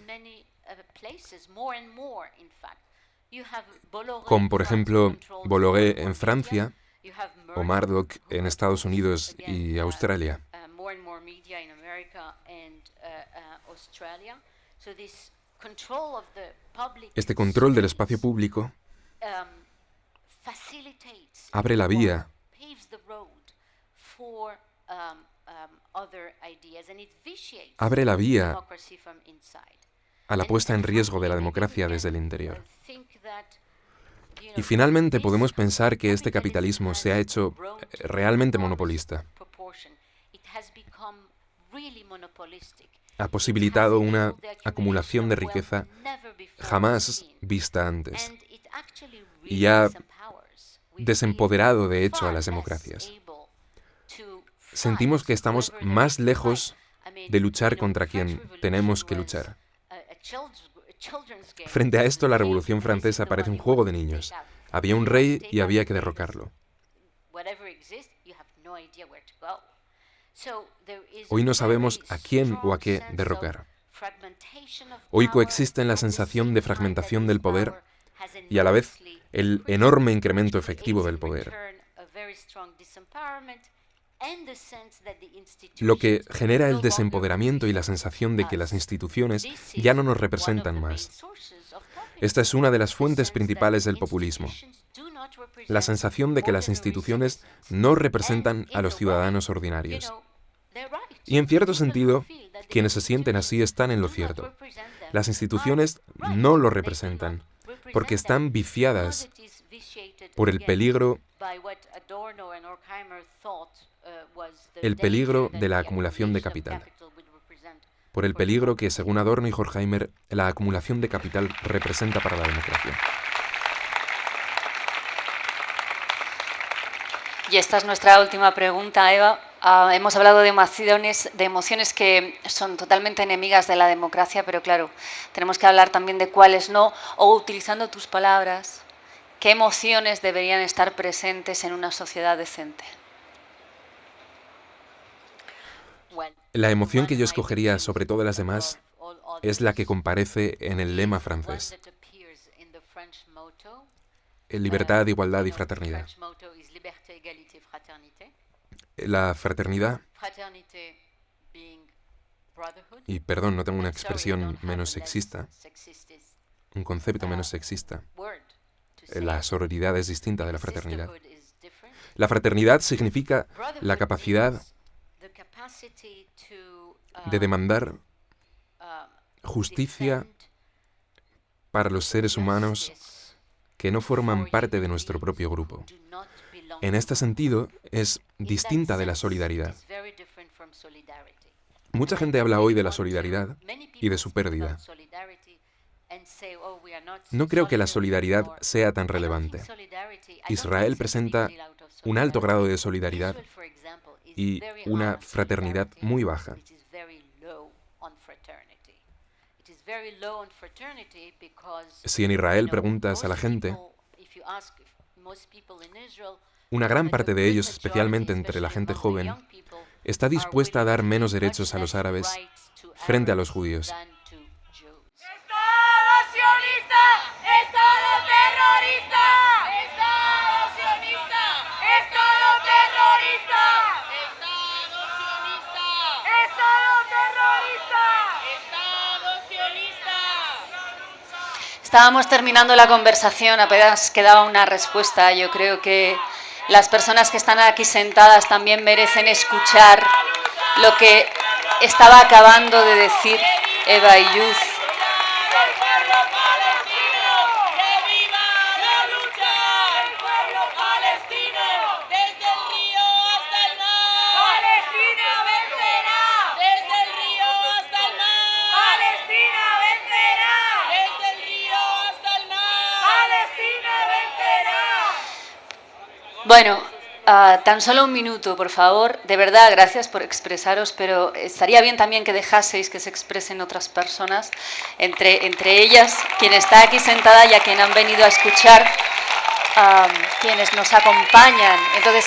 como por ejemplo Bolloré en Francia o Murdoch en Estados Unidos y Australia. Este control del espacio público abre la vía a la puesta en riesgo de la democracia desde el interior. Y finalmente podemos pensar que este capitalismo se ha hecho realmente monopolista. Ha posibilitado una acumulación de riqueza jamás vista antes y ha desempoderado de hecho a las democracias. Sentimos que estamos más lejos de luchar contra quien tenemos que luchar. Frente a esto, la Revolución Francesa parece un juego de niños. Había un rey y había que derrocarlo. Hoy no sabemos a quién o a qué derrocar. Hoy coexisten la sensación de fragmentación del poder y a la vez el enorme incremento efectivo del poder, lo que genera el desempoderamiento y la sensación de que las instituciones ya no nos representan más. Esta es una de las fuentes principales del populismo. La sensación de que las instituciones no representan a los ciudadanos ordinarios. Y en cierto sentido, quienes se sienten así están en lo cierto. Las instituciones no lo representan, porque están viciadas por el peligro de la acumulación de capital. Por el peligro que, según Adorno y Horkheimer, la acumulación de capital representa para la democracia. Y esta es nuestra última pregunta, Eva. Hemos hablado de emociones que son totalmente enemigas de la democracia, pero claro, tenemos que hablar también de cuáles no, o utilizando tus palabras, ¿qué emociones deberían estar presentes en una sociedad decente? La emoción que yo escogería sobre todas las demás es la que comparece en el lema francés: libertad, igualdad y fraternidad. La fraternidad, y perdón, no tengo una expresión menos sexista, un concepto menos sexista. La sororidad es distinta de la fraternidad. La fraternidad significa la capacidad de demandar justicia para los seres humanos que no forman parte de nuestro propio grupo. En este sentido, es distinta de la solidaridad. Mucha gente habla hoy de la solidaridad y de su pérdida. No creo que la solidaridad sea tan relevante. Israel presenta un alto grado de solidaridad y una fraternidad muy baja. Si en Israel preguntas a la gente, una gran parte de ellos, especialmente entre la gente joven, está dispuesta a dar menos derechos a los árabes frente a los judíos. ¡Estado sionista! ¡Estado terrorista! ¡Estado sionista! ¡Estado terrorista! ¡Estado sionista! ¡Estado terrorista! ¡Estado sionista! Estábamos terminando la conversación, apenas quedaba una respuesta. Yo creo que las personas que están aquí sentadas también merecen escuchar lo que estaba acabando de decir Eva Illouz. ¡El pueblo palestino! ¡Que viva la lucha! ¡El pueblo palestino! ¡Desde el río hasta el mar! ¡Palestina vencerá! ¡Desde el río hasta el mar! ¡Palestina vencerá! ¡Desde el río hasta el mar! ¡Palestina vencerá! Bueno, tan solo un minuto, por favor. De verdad, gracias por expresaros, pero estaría bien también que dejaseis que se expresen otras personas, entre ellas quien está aquí sentada y a quien han venido a escuchar, quienes nos acompañan. Entonces,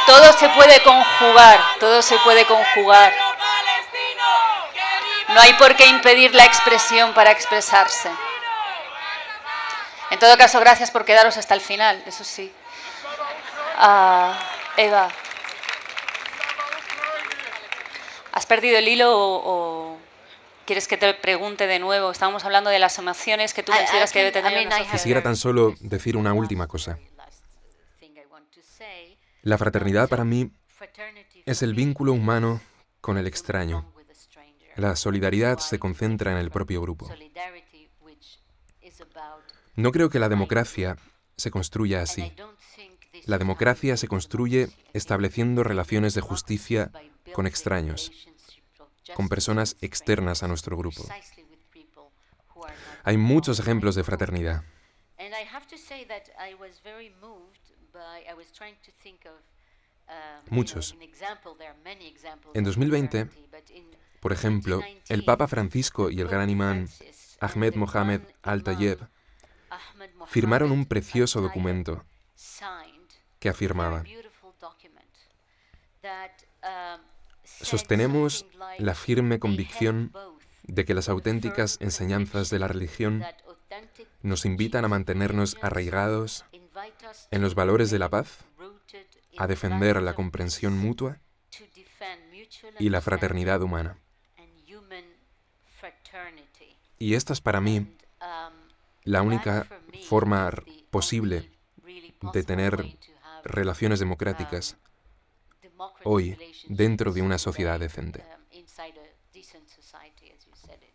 todo se puede conjugar, todo se puede conjugar. No hay por qué impedir la expresión para expresarse. En todo caso, gracias por quedaros hasta el final, eso sí. Eva, ¿has perdido el hilo o quieres que te pregunte de nuevo? Estábamos hablando de las emociones que tú consideras que debe tener una sociedad. Quisiera tan solo decir una última cosa. La fraternidad para mí es el vínculo humano con el extraño. La solidaridad se concentra en el propio grupo. No creo que la democracia se construya así. La democracia se construye estableciendo relaciones de justicia con extraños, con personas externas a nuestro grupo. Hay muchos ejemplos de fraternidad. Muchos. En 2020, por ejemplo, el Papa Francisco y el gran imán Ahmed Mohamed Al-Tayeb firmaron un precioso documento que afirmaba: sostenemos la firme convicción de que las auténticas enseñanzas de la religión nos invitan a mantenernos arraigados en los valores de la paz, a defender la comprensión mutua y la fraternidad humana. Y esta es para mí la única forma posible de tener relaciones democráticas hoy dentro de una sociedad decente. decent society, as you said it.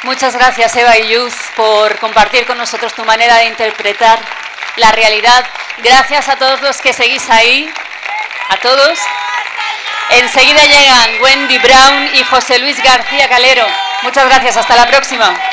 Muchas gracias, Eva y Luz, por compartir con nosotros tu manera de interpretar la realidad. Gracias a todos los que seguís ahí, a todos. Enseguida llegan Wendy Brown y José Luis García Calero. Muchas gracias, hasta la próxima.